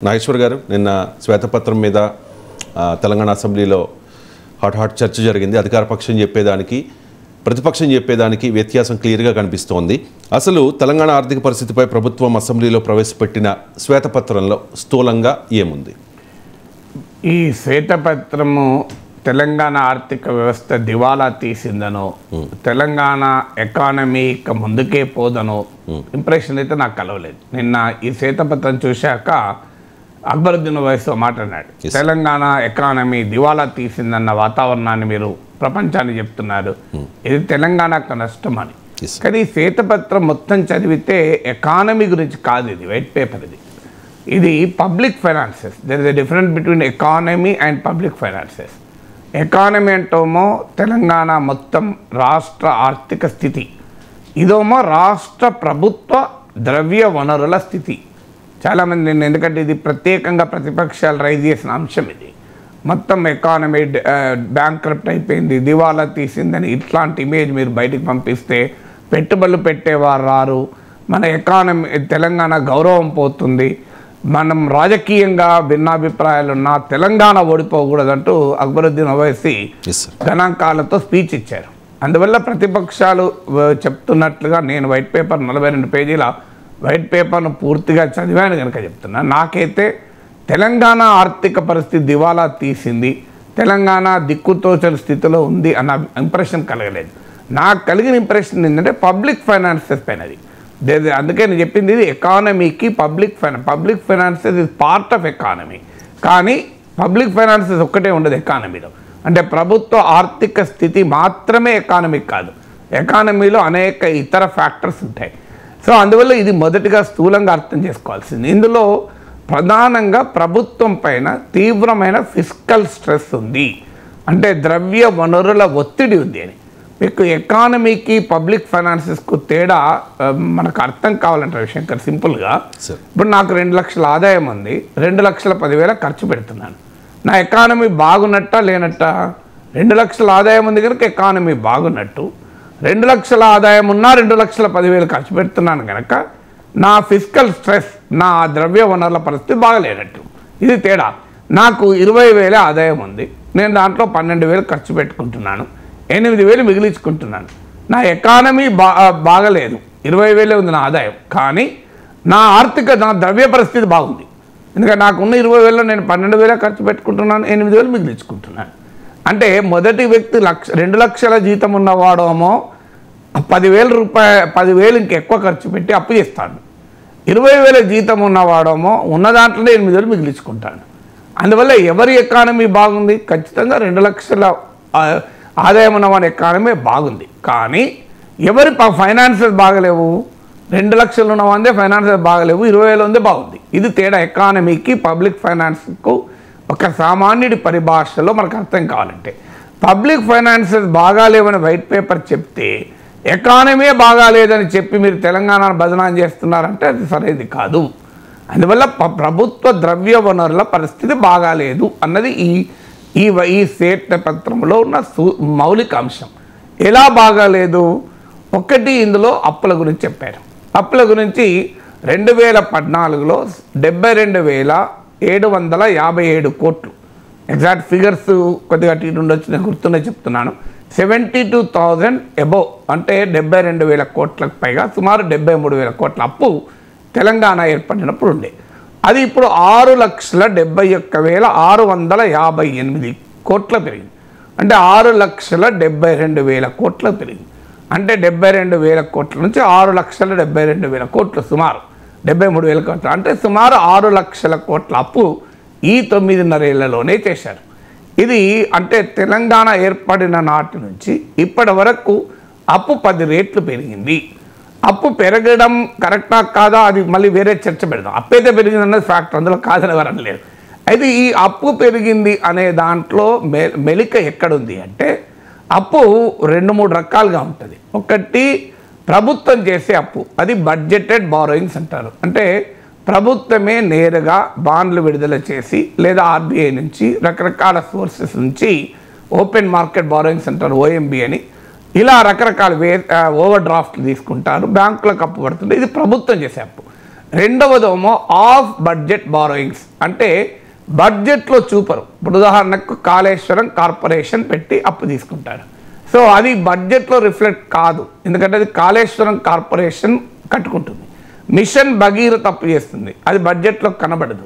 నాగేశ్వర్ గారు నిన్న శ్వేతపత్రం మీద తెలంగాణ అసెంబ్లీలో హాట్ చర్చ జరిగింది. అధికార పక్షం చెప్పేదానికి ప్రతిపక్షం చెప్పేదానికి వ్యత్యాసం క్లియర్గా కనిపిస్తోంది. అసలు తెలంగాణ ఆర్థిక పరిస్థితిపై ప్రభుత్వం అసెంబ్లీలో ప్రవేశపెట్టిన శ్వేతపత్రంలో స్థూలంగా ఏముంది? ఈ శ్వేతపత్రము తెలంగాణ ఆర్థిక వ్యవస్థ దివాలా తీసిందనో, తెలంగాణ ఎకానమీ ఇక ముందుకే పోదనో ఇంప్రెషన్ అయితే నాకు కలవలేదు. నిన్న ఈ శ్వేతపత్రం చూశాక అక్బరుద్దీన్ ఓవైసీ మాట్లాడాడు. తెలంగాణ ఎకానమీ దివాలా తీసిందన్న వాతావరణాన్ని మీరు ప్రపంచాన్ని చెప్తున్నారు, ఇది తెలంగాణకు నష్టం అని. కానీ ఈ శ్వేతపత్రం మొత్తం చదివితే ఎకానమీ గురించి కాదు, ఇది వైట్ పేపర్. ఇది public finances. There is a difference between economy and public finances. Economy అంటేమో తెలంగాణ మొత్తం రాష్ట్ర ఆర్థిక స్థితి, ఇదేమో రాష్ట్ర ప్రభుత్వ ద్రవ్య వనరుల స్థితి. చాలామంది ఎందుకంటే ఇది ప్రత్యేకంగా ప్రతిపక్షాలు రైజ్ చేసిన అంశం. ఇది మొత్తం ఎకానమీ బ్యాంక్రప్ట్ అయిపోయింది, దివాలా తీసిందని ఇట్లాంటి ఇమేజ్ మీరు బయటికి పంపిస్తే పెట్టుబడులు పెట్టేవారు రారు, మన ఎకానమీ తెలంగాణ గౌరవం పోతుంది, మనం రాజకీయంగా భిన్నాభిప్రాయాలున్నా తెలంగాణ ఓడిపోకూడదంటూ అక్బరుద్దీన్ ఓవైసీ గణాంకాలతో స్పీచ్ ఇచ్చారు. అందువల్ల ప్రతిపక్షాలు చెప్తున్నట్లుగా నేను వైట్ పేపర్ 42 పేజీల వైట్ పేపర్ను పూర్తిగా చదివాను కనుక చెప్తున్నా. నాకైతే తెలంగాణ ఆర్థిక పరిస్థితి దివాలా తీసింది, తెలంగాణ దిక్కుతోచని స్థితిలో ఉంది అన్న ఇంప్రెషన్ కలగలేదు. నాకు కలిగిన ఇంప్రెషన్ ఏంటంటే పబ్లిక్ ఫైనాన్సెస్ పైనది. అందుకే నేను చెప్పింది ఇది ఎకానమీకి public finances is part of economy. కానీ పబ్లిక్ ఫైనాన్సెస్ ఒక్కటే ఉండదు ఎకానమీలో. అంటే ప్రభుత్వ ఆర్థిక స్థితి మాత్రమే ఎకానమీ కాదు, ఎకానమీలో అనేక ఇతర ఫ్యాక్టర్స్ ఉంటాయి. సో అందువల్ల ఇది మొదటిగా స్థూలంగా అర్థం చేసుకోవాల్సింది. ఇందులో ప్రధానంగా ప్రభుత్వం పైన తీవ్రమైన ఫిస్కల్ స్ట్రెస్ ఉంది, అంటే ద్రవ్య వనరుల ఒత్తిడి ఉంది అని. మీకు ఎకానమీకి పబ్లిక్ ఫైనాన్సెస్కు తేడా మనకు అర్థం కావాలంటారు శంకర్. సింపుల్గా ఇప్పుడు నాకు 2 లక్షల ఆదాయం ఉంది, 2,10,000 ఖర్చు పెడుతున్నాను. నా ఎకానమీ బాగున్నట్టా లేనట్టా? 2 లక్షల ఆదాయం ఉంది కనుక ఎకానమీ బాగున్నట్టు. 2 లక్షల ఆదాయం ఉన్నా 2,10,000 ఖర్చు పెడుతున్నాను కనుక నా ఫిస్కల్ స్ట్రెస్, నా ద్రవ్య వనరుల పరిస్థితి బాగలేనట్టు. ఇది తేడా. నాకు 20,000 ఆదాయం ఉంది, నేను దాంట్లో 12,000 ఖర్చు పెట్టుకుంటున్నాను, 8,000 మిగిలించుకుంటున్నాను. నా ఎకానమీ బాగలేదు, 20,000 ఉంది నా ఆదాయం, కానీ నా ద్రవ్య పరిస్థితి బాగుంది. ఎందుకంటే నాకున్న 20,000లో నేను 12,000 ఖర్చు పెట్టుకుంటున్నాను, 8,000 మిగిలించుకుంటున్నాను. అంటే మొదటి వ్యక్తి 2 లక్షల జీతం ఉన్నవాడేమో 10,000 ఇంకెక్కువ ఖర్చు పెట్టి అప్పు చేస్తాడు. 20,000 జీతం ఉన్నవాడేమో ఉన్న దాంట్లోనే 8,000 మిగిలించుకుంటాడు. అందువల్ల ఎవరి ఎకానమీ బాగుంది? ఖచ్చితంగా 2 లక్షల ఆదాయం ఉన్నవాడి ఎకానమీ బాగుంది. కానీ ఎవరి ఫైనాన్సెస్ బాగలేవు? 2 లక్షలు ఉన్నవాందే ఫైనాన్సెస్ బాగలేవు, 20,000 ఉందే బాగుంది. ఇది తేడా. ఎకానమీకి పబ్లిక్ ఫైనాన్స్కు ఒక సామాన్యుడి పరిభాషలో మనకు అర్థం కావాలంటే, పబ్లిక్ ఫైనాన్సెస్ బాగాలేవని వైట్ పేపర్ చెప్తే ఎకానమీ బాగాలేదని చెప్పి మీరు తెలంగాణను బదనాం చేస్తున్నారంటే అది సరైనది కాదు. అందువల్ల ప్రభుత్వ ద్రవ్య వనరుల పరిస్థితి బాగాలేదు అన్నది ఈ శ్వేతపత్రంలో ఉన్న మౌలిక అంశం. ఎలా బాగాలేదు? ఒకటి, ఇందులో అప్పుల గురించి చెప్పారు. అప్పుల గురించి 2014లో 72,757 కోట్లు, ఎగ్జాక్ట్ ఫిగర్స్ కొద్దిగా అటు ఉండొచ్చు, నేను గుర్తునే చెప్తున్నాను. 72,000 అబోవ్, అంటే 72,000 కోట్లకు పైగా, సుమారు 73,000 కోట్ల అప్పు తెలంగాణ ఏర్పడినప్పుడు ఉండే. అది ఇప్పుడు 6,71,658 కోట్ల పెరిగింది. అంటే 6,72,000 కోట్ల పెరిగింది. అంటే 72,000 కోట్ల నుంచి 6,72,000 కోట్లు, సుమారు 73,000 కోట్లు, అంటే సుమారు 6 లక్షల కోట్ల అప్పు ఈ 9.5 ఏళ్లలోనే చేశారు. ఇది అంటే తెలంగాణ ఏర్పడిన నాటి నుంచి ఇప్పటి వరకు అప్పు 10 రెట్లు పెరిగింది. అప్పు పెరగడం కరెక్టా కాదా అది మళ్ళీ వేరే చర్చ పెడదాం. అప్పైతే పెరిగింది అన్నది ఫ్యాక్ట్, అందులో కాదని ఎవరని లేదు. అయితే ఈ అప్పు పెరిగింది అనే దాంట్లో మెలిక ఎక్కడుంది అంటే, అప్పు 2-3 రకాలుగా ఉంటుంది. ఒకటి ప్రభుత్వం చేసే అప్పు, అది బడ్జెటెడ్ బారోయింగ్స్ అంటారు. అంటే ప్రభుత్వమే నేరుగా బాండ్లు విడుదల చేసి లేదా ఆర్బీఐ నుంచి రకరకాల సోర్సెస్ నుంచి ఓపెన్ మార్కెట్ బారోయింగ్స్ అంటారు, OMB అని, ఇలా రకరకాల ఓవర్ డ్రాఫ్ట్లు తీసుకుంటారు, బ్యాంకులకు అప్పు పడుతుంది. ఇది ప్రభుత్వం చేసే అప్పు. రెండవదేమో ఆఫ్ బడ్జెట్ బారోయింగ్స్, అంటే బడ్జెట్లో చూపరు. ఇప్పుడు ఉదాహరణకు కాళేశ్వరం కార్పొరేషన్ పెట్టి అప్పు తీసుకుంటారు. సో అది బడ్జెట్లో రిఫ్లెక్ట్ కాదు, ఎందుకంటే అది కాళేశ్వరం కార్పొరేషన్ కట్టుకుంటుంది. మిషన్ భగీరథ అప్పు చేస్తుంది, అది బడ్జెట్లో కనబడదు.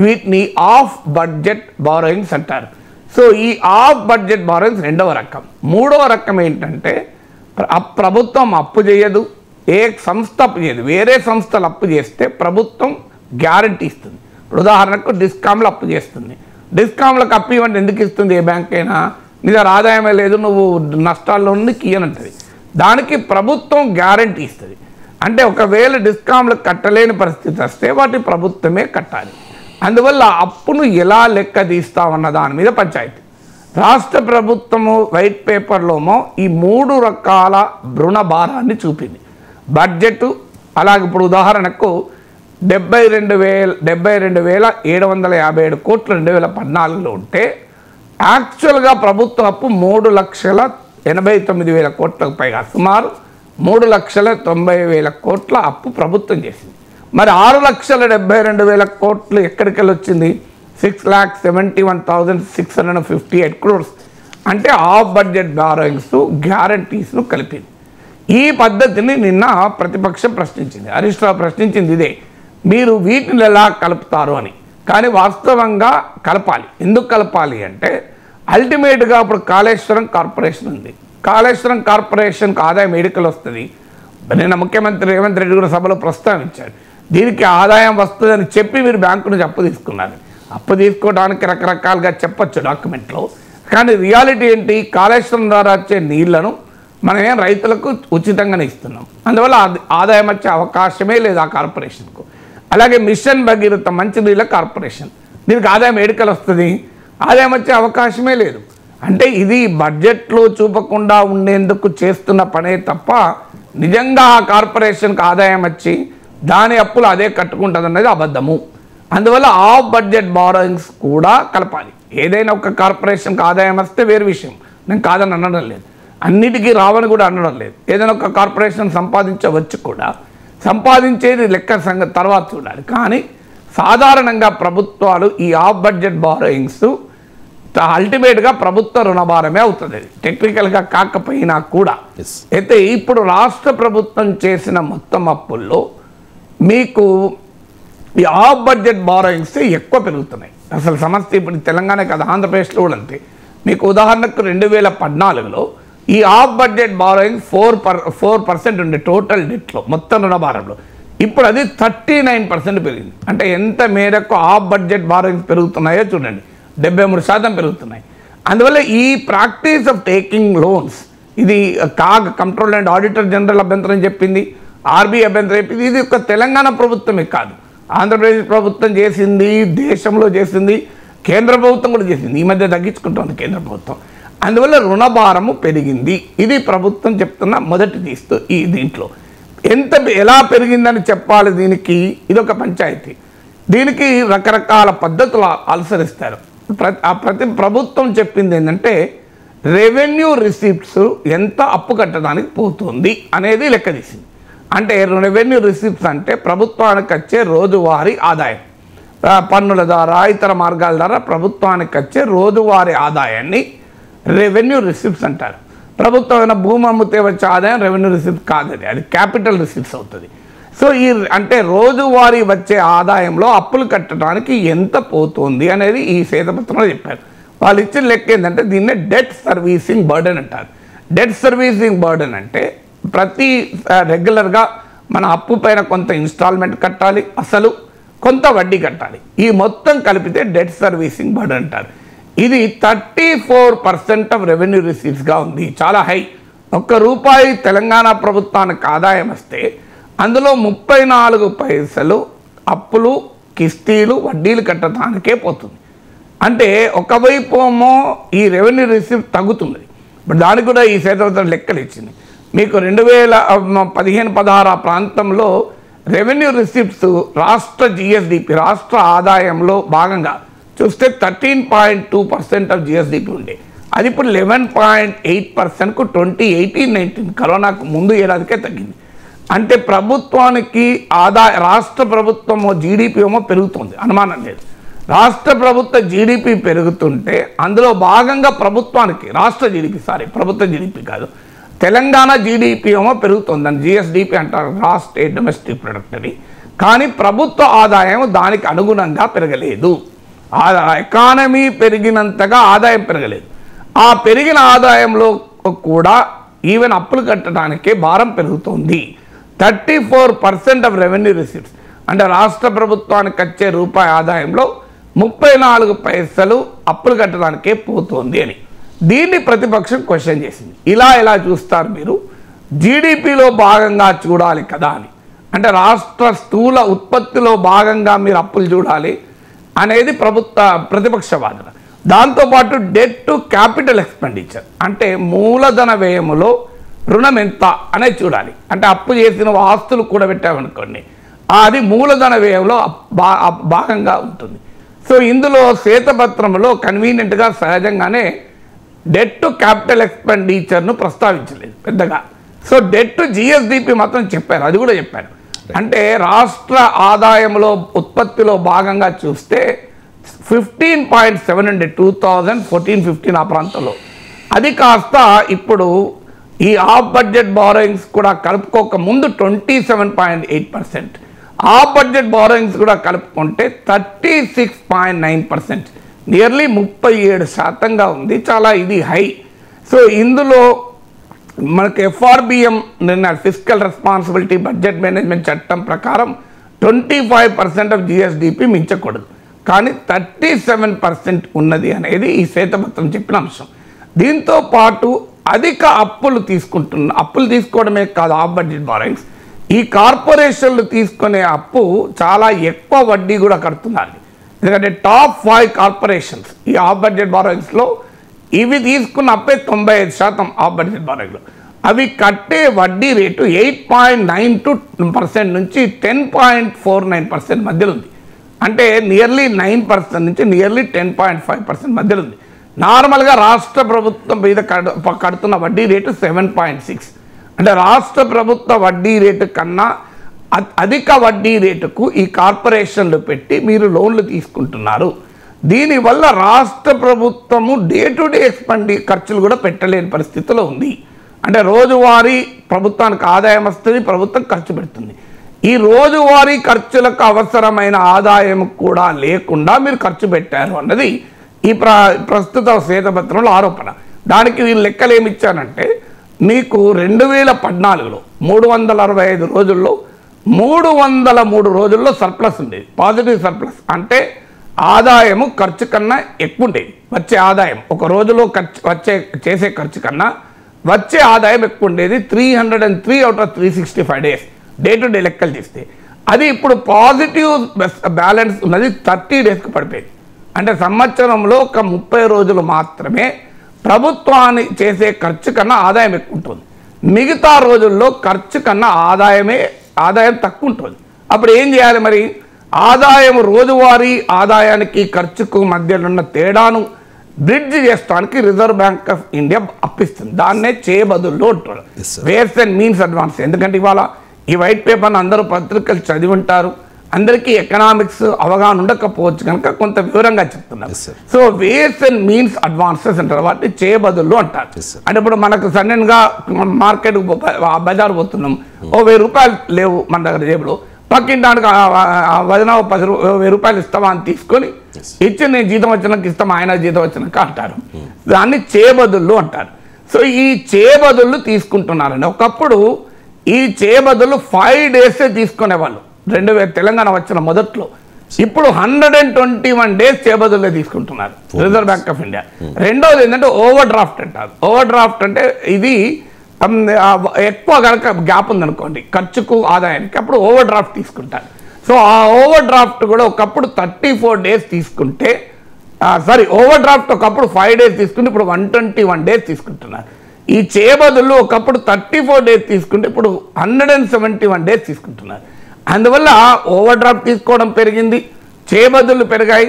వీటిని ఆఫ్ బడ్జెట్ బారోయింగ్స్ అంటారు. సో ఈ ఆఫ్ బడ్జెట్ బారోయింగ్స్ రెండవ రకం. మూడవ రకం ఏంటంటే ప్రభుత్వం అప్పు చేయదు, ఏ సంస్థ అప్పు చేయదు, వేరే సంస్థలు అప్పు చేస్తే ప్రభుత్వం గ్యారంటీ ఇస్తుంది. ఉదాహరణకు డిస్కామ్లు అప్పు చేస్తుంది, డిస్కామ్లకు అప్పు ఇవ్వండి ఎందుకు ఇస్తుంది? ఏ బ్యాంక్ అయినా నీ దగ్గర ఆదాయమే లేదు, నువ్వు నష్టాల్లో ఉంది కీయనంటుంది. దానికి ప్రభుత్వం గ్యారంటీ ఇస్తుంది. అంటే ఒకవేళ డిస్కామ్లకు కట్టలేని పరిస్థితి వస్తే వాటి ప్రభుత్వమే కట్టాలి. అందువల్ల అప్పును ఎలా లెక్క తీస్తామన్న దాని మీద పంచాయతీ. రాష్ట్ర ప్రభుత్వము వైట్ పేపర్లోమో ఈ 3 రకాల రుణ భారాన్ని చూపింది. బడ్జెట్ అలాగే ఇప్పుడు ఉదాహరణకు 72,757 కోట్లు 2014లో ఉంటే యాక్చువల్గా ప్రభుత్వ అప్పు 3,89,000 కోట్లకు పైగా, సుమారు 3,90,000 కోట్ల అప్పు ప్రభుత్వం చేసింది. మరి 6,72,000 కోట్లు ఎక్కడికి వెళ్ళి వచ్చింది? 6,71,658 crores, అంటే ఆఫ్ బడ్జెట్ బారోయింగ్స్ గ్యారంటీస్ను కలిపింది. ఈ పద్ధతిని నిన్న ప్రతిపక్షం ప్రశ్నించింది, హరీష్ రావు ప్రశ్నించింది ఇదే, మీరు వీటిని ఎలా కలుపుతారు అని. కానీ వాస్తవంగా కలపాలి. ఎందుకు కలపాలి అంటే అల్టిమేట్గా ఇప్పుడు కాళేశ్వరం కార్పొరేషన్ ఉంది, కాళేశ్వరం కార్పొరేషన్కి ఆదాయం ఎడికలు వస్తుంది. నిన్న ముఖ్యమంత్రి రేవంత్ రెడ్డి కూడా సభలో ప్రస్తావించాడు, దీనికి ఆదాయం వస్తుందని చెప్పి మీరు బ్యాంకు నుంచి అప్పు తీసుకున్నారు. అప్పు తీసుకోవడానికి రకరకాలుగా చెప్పచ్చు డాక్యుమెంట్లో, కానీ రియాలిటీ ఏంటి? కాళేశ్వరం ద్వారా వచ్చే నీళ్లను మనం రైతులకు ఉచితంగానే ఇస్తున్నాం, అందువల్ల ఆదాయం వచ్చే అవకాశమే లేదు ఆ కార్పొరేషన్కు. అలాగే మిషన్ భగీరథ మంచినీళ్ళ కార్పొరేషన్, దీనికి ఆదాయం ఎడికలు వస్తుంది, ఆదాయం వచ్చే అవకాశమే లేదు. అంటే ఇది బడ్జెట్లో చూపకుండా ఉండేందుకు చేస్తున్న పనే తప్ప నిజంగా ఆ కార్పొరేషన్కి ఆదాయం వచ్చి దాని అప్పులు అదే కట్టుకుంటుంది అనేది అబద్ధము. అందువల్ల ఆఫ్ బడ్జెట్ బారోయింగ్స్ కూడా కలపాలి. ఏదైనా ఒక కార్పొరేషన్కి ఆదాయం వస్తే వేరే విషయం, నేను కాదని అనడం లేదు, అన్నిటికీ రావని కూడా అనడం లేదు. ఏదైనా ఒక కార్పొరేషన్ సంపాదించవచ్చు కూడా, సంపాదించేది లెక్క సంగతి తర్వాత చూడాలి. కానీ సాధారణంగా ప్రభుత్వాలు ఈ ఆఫ్ బడ్జెట్ బారోయింగ్స్ అల్టిమేట్గా ప్రభుత్వ రుణభారమే అవుతుంది, టెక్నికల్గా కాకపోయినా కూడా. అయితే ఇప్పుడు రాష్ట్ర ప్రభుత్వం చేసిన మొత్తం అప్పుల్లో మీకు ఈ ఆఫ్ బడ్జెట్ బారోయింగ్స్ ఎక్కువ పెరుగుతున్నాయి. అసలు సమస్య ఇప్పుడు తెలంగాణ కాదు, ఆంధ్రప్రదేశ్లో కూడా అంతే. మీకు ఉదాహరణకు 2014లో ఈ ఆఫ్ బడ్జెట్ బారోయింగ్ 4% ఉండే టోటల్ డెట్లో, మొత్తం రుణభారంలో. ఇప్పుడు అది 39% పెరిగింది. అంటే ఎంత మేరకు ఆఫ్ బడ్జెట్ బారోయింగ్స్ పెరుగుతున్నాయో చూడండి, 73% పెరుగుతున్నాయి. అందువల్ల ఈ ప్రాక్టీస్ ఆఫ్ టేకింగ్ లోన్స్, ఇది CAG control and auditor general అభ్యంతరం చెప్పింది, ఆర్బీఐ అభ్యంతరం చెప్పింది. ఇది ఒక తెలంగాణ ప్రభుత్వమే కాదు, ఆంధ్రప్రదేశ్ ప్రభుత్వం చేసింది, దేశంలో చేసింది, కేంద్ర ప్రభుత్వం కూడా చేసింది. ఈ మధ్య తగ్గించుకుంటుంది కేంద్ర ప్రభుత్వం. అందువల్ల రుణభారము పెరిగింది. ఇది ప్రభుత్వం చెప్తున్న మొదటి తీస్తూ ఈ దీంట్లో ఎలా పెరిగిందని చెప్పాలి. దీనికి ఇదొక పంచాయతీ, దీనికి రకరకాల పద్ధతులు అనుసరిస్తారు. ప్రతి ప్రభుత్వం చెప్పింది ఏంటంటే రెవెన్యూ రిసీప్ట్స్ ఎంత అప్పు కట్టడానికి పోతుంది అనేది లెక్క తీసింది. అంటే రెవెన్యూ రిసీప్ట్స్ అంటే ప్రభుత్వానికి వచ్చే రోజువారీ ఆదాయం, పన్నుల ద్వారా ఇతర మార్గాల ద్వారా ప్రభుత్వానికి వచ్చే రోజువారీ ఆదాయాన్ని రెవెన్యూ రిసీప్ట్స్ అంటారు. ప్రభుత్వం భూమి అమ్మితే వచ్చే ఆదాయం రెవెన్యూ రిసీప్ట్ కాదని, అది క్యాపిటల్ రిసీప్ట్స్ అవుతుంది. సో ఈ అంటే రోజువారీ వచ్చే ఆదాయంలో అప్పులు కట్టడానికి ఎంత పోతుంది అనేది ఈ శ్వేతపత్రంలో చెప్పారు. వాళ్ళు ఇచ్చిన లెక్క ఏంటంటే దీన్నే డెట్ సర్వీసింగ్ బర్డెన్ అంటారు. డెట్ సర్వీసింగ్ బర్డెన్ అంటే ప్రతి రెగ్యులర్గా మన అప్పు పైన కొంత ఇన్స్టాల్మెంట్ కట్టాలి, అసలు కొంత వడ్డీ కట్టాలి, ఈ మొత్తం కలిపితే డెట్ సర్వీసింగ్ బర్డెన్ అంటారు. ఇది 34% ఆఫ్ రెవెన్యూ రిసీప్ట్స్గా ఉంది, చాలా హై. ₹1 తెలంగాణ ప్రభుత్వానికి ఆదాయం వస్తే అందులో 34 పైసలు అప్పులు, కిస్తీలు, వడ్డీలు కట్టడానికే పోతుంది. అంటే ఒకవైపు ఏమో ఈ రెవెన్యూ రిసీప్ట్ తగ్గుతుంది. ఇప్పుడు దానికి కూడా ఈ శ్వేతపత్రం లెక్కలు ఇచ్చింది. మీకు 2015-16 ప్రాంతంలో రెవెన్యూ రిసీప్ట్స్ రాష్ట్ర జిఎస్డిపి, రాష్ట్ర ఆదాయంలో భాగంగా చూస్తే 13.2% ఆఫ్ జిఎస్డిపి ఉండే, అది ఇప్పుడు 11.8%కు 2018-19 కరోనాకు ముందు ఏడాదికే తగ్గింది. అంటే ప్రభుత్వానికి రాష్ట్ర ప్రభుత్వమో జీడిపి ఏమో పెరుగుతుంది, అనుమానం లేదు. రాష్ట్ర ప్రభుత్వ జీడిపి పెరుగుతుంటే అందులో భాగంగా ప్రభుత్వానికి ప్రభుత్వ జీడిపి కాదు, తెలంగాణ జీడిపి ఏమో పెరుగుతుంది. అని జిఎస్డిపి అంటారు, గ్రాస్ స్టేట్ డొమెస్టిక్ ప్రొడక్ట్ అని. కానీ ప్రభుత్వ ఆదాయం దానికి అనుగుణంగా పెరగలేదు. ఎకానమీ పెరిగినంతగా ఆదాయం పెరగలేదు. ఆ పెరిగిన ఆదాయంలో కూడా ఈవెన్ అప్పులు కట్టడానికే భారం పెరుగుతోంది. 34% ఆఫ్ రెవెన్యూ రిసీట్స్, అంటే రాష్ట్ర ప్రభుత్వానికి వచ్చే రూపాయి ఆదాయంలో 34 పైసలు అప్పులు కట్టడానికే పోతుంది అని. దీన్ని ప్రతిపక్షం క్వశ్చన్ చేసింది. ఇలా ఎలా చూస్తారు మీరు, జీడిపిలో భాగంగా చూడాలి కదా అని. అంటే రాష్ట్ర స్థూల ఉత్పత్తిలో భాగంగా మీరు అప్పులు చూడాలి అనేది ప్రతిపక్ష వాదన. దాంతోపాటు డెట్ టు క్యాపిటల్ ఎక్స్పెండిచర్, అంటే మూలధన వ్యయములో రుణం ఎంత అనేది చూడాలి. అంటే అప్పు చేసిన ఆస్తులు కూడా పెట్టామనుకోండి, అది మూలధన వ్యయంలో భాగంగా ఉంటుంది. సో ఇందులో శ్వేతపత్రంలో కన్వీనియంట్గా సహజంగానే డెట్ టు క్యాపిటల్ ఎక్స్పెండిచర్ను ప్రస్తావించలేదు పెద్దగా. సో డెట్ టు జిఎస్డిపి మాత్రం చెప్పారు, అది కూడా చెప్పారు. అంటే రాష్ట్ర ఆదాయంలో ఉత్పత్తిలో భాగంగా చూస్తే 15.7 ఉండే 2014-15 ఆ ప్రాంతంలో, అది కాస్త ఇప్పుడు ఈ ఆఫ్ బడ్జెట్ బారోయింగ్స్ కూడా కలుపుకోక ముందు 27.8%, ఆఫ్ బడ్జెట్ బారోయింగ్స్ కూడా కలుపుకుంటే 36.9%, నియర్లీ 37% ఉంది. చాలా ఇది హై. సో ఇందులో మనకు FRBM physical responsibility budget management చట్టం ప్రకారం 25% ఆఫ్ జిఎస్డిపి మించకూడదు. కానీ 37% ఉన్నది అనేది ఈ శ్వేతపత్రం చెప్పిన అంశం. దీంతో పాటు అధిక అప్పులు తీసుకోవడమే కాదు, ఆఫ్ బడ్జెట్ బారోయింగ్స్, ఈ కార్పొరేషన్లు తీసుకునే అప్పు చాలా ఎక్కువ వడ్డీ కూడా కడుతున్నారు. ఎందుకంటే టాప్ 5 కార్పొరేషన్స్ ఈ ఆఫ్ బడ్జెట్ బారోయింగ్స్లో ఇవి తీసుకున్న అప్పే 95% ఆఫ్ బడ్జెట్ బారోయింగ్లో. అవి కట్టే వడ్డీ రేటు 8.92% నుంచి 10.49% మధ్యలో ఉంది. అంటే నియర్లీ 9% నుంచి నియర్లీ 10.5% మధ్యలో ఉంది. నార్మల్గా రాష్ట్ర ప్రభుత్వం మీద కడుతున్న వడ్డీ రేటు 7.6. అంటే రాష్ట్ర ప్రభుత్వ వడ్డీ రేటు కన్నా అధిక వడ్డీ రేటుకు ఈ కార్పొరేషన్లు పెట్టి మీరు లోన్లు తీసుకుంటున్నారు. దీనివల్ల రాష్ట్ర ప్రభుత్వము డే టు డే ఖర్చులు కూడా పెట్టలేని పరిస్థితిలో ఉంది. అంటే రోజువారీ ప్రభుత్వానికి ఆదాయం వస్తుంది, ప్రభుత్వం ఖర్చు పెడుతుంది. ఈ రోజువారీ ఖర్చులకు అవసరమైన ఆదాయం కూడా లేకుండా మీరు ఖర్చు పెట్టారు అన్నది ఈ ప్రస్తుత శ్వేతపత్రంలో ఆరోపణ. దానికి వీళ్ళు లెక్కలు ఏమి ఇచ్చారంటే, మీకు 2014లో 365 రోజుల్లో 303 రోజుల్లో సర్ప్లస్ ఉండేది, పాజిటివ్ సర్ప్లస్. అంటే ఆదాయము ఖర్చు కన్నా ఎక్కువ ఉండేది. వచ్చే ఆదాయం ఒక రోజులో చేసే ఖర్చు కన్నా వచ్చే ఆదాయం ఎక్కువ ఉండేది. 303 out of 365 days day to day లెక్కలు తీస్తే. అది ఇప్పుడు పాజిటివ్ బ్యాలెన్స్ ఉన్నది 30 డేస్కి పడిపోయింది. అంటే సంవత్సరంలో ఒక 30 రోజులు మాత్రమే ప్రభుత్వాన్ని చేసే ఖర్చు కన్నా ఆదాయం ఎక్కువ ఉంటుంది. మిగతా రోజుల్లో ఖర్చు కన్నా ఆదాయం తక్కువ ఉంటుంది. అప్పుడు ఏం చేయాలి మరి? ఆదాయం రోజువారీ ఆదాయానికి ఖర్చుకు మధ్యలో ఉన్న తేడాను బ్రిడ్జ్ చేస్తానికి రిజర్వ్ బ్యాంక్ ఆఫ్ ఇండియా అప్పిస్తుంది. దాన్నే చేయబదుల్లో ఉంటారు, వేర్స్ అండ్ మీన్స్ అడ్వాన్స్. ఎందుకంటే ఇవాళ ఈ వైట్ పేపర్ను అందరూ పత్రికలు చదివి ఉంటారు, అందరికీ ఎకనామిక్స్ అవగాహన ఉండకపోవచ్చు కనుక కొంత వివరంగా చెప్తున్నారు. So ways and means advances అంటారు, వాటిని చేయబదులు అంటారు. అంటే ఇప్పుడు మనకు సడన్గా మార్కెట్ బజార్ పోతున్నాం, ఓ 1000 రూపాయలు లేవు మన దగ్గర జేబులో, పక్కింటానికి వదిన 10,000 రూపాయలు ఇస్తావా అని తీసుకొని ఇచ్చి నేను జీతం వచ్చినాక ఇస్తాం, ఆయన జీతం వచ్చినాక అంటారు. దాన్ని చేయబదులు అంటారు. సో ఈ చేయబదులు తీసుకుంటున్నారండి. ఒకప్పుడు ఈ చేయబదులు 5 డేసే తీసుకునేవాళ్ళు తెలంగాణ వచ్చిన మొదట్లో. ఇప్పుడు 121 డేస్ చేయబదులే తీసుకుంటున్నారు రిజర్వ్ బ్యాంక్ ఆఫ్ ఇండియా. రెండోది ఏంటంటే ఓవర్ డ్రాఫ్ట్ అంటారు. ఓవర్ డ్రాఫ్ట్ అంటే ఇది ఎక్కువ కనుక గ్యాప్ ఉందనుకోండి ఖర్చుకు ఆదాయానికి, అప్పుడు ఓవర్ డ్రాఫ్ట్ తీసుకుంటారు. సో ఆ ఓవర్ డ్రాఫ్ట్ కూడా ఒకప్పుడు 34 డేస్ తీసుకుంటే, ఓవర్ డ్రాఫ్ట్ ఒకప్పుడు 5 డేస్ తీసుకుంటే ఇప్పుడు 121 డేస్ తీసుకుంటున్నారు. ఈ చేయబదులు ఒకప్పుడు 34 డేస్ తీసుకుంటే ఇప్పుడు 171 డేస్ తీసుకుంటున్నారు. అందువల్ల ఓవర్ డ్రాఫ్ట్ తీసుకోవడం పెరిగింది, చేయబదులు పెరిగాయి.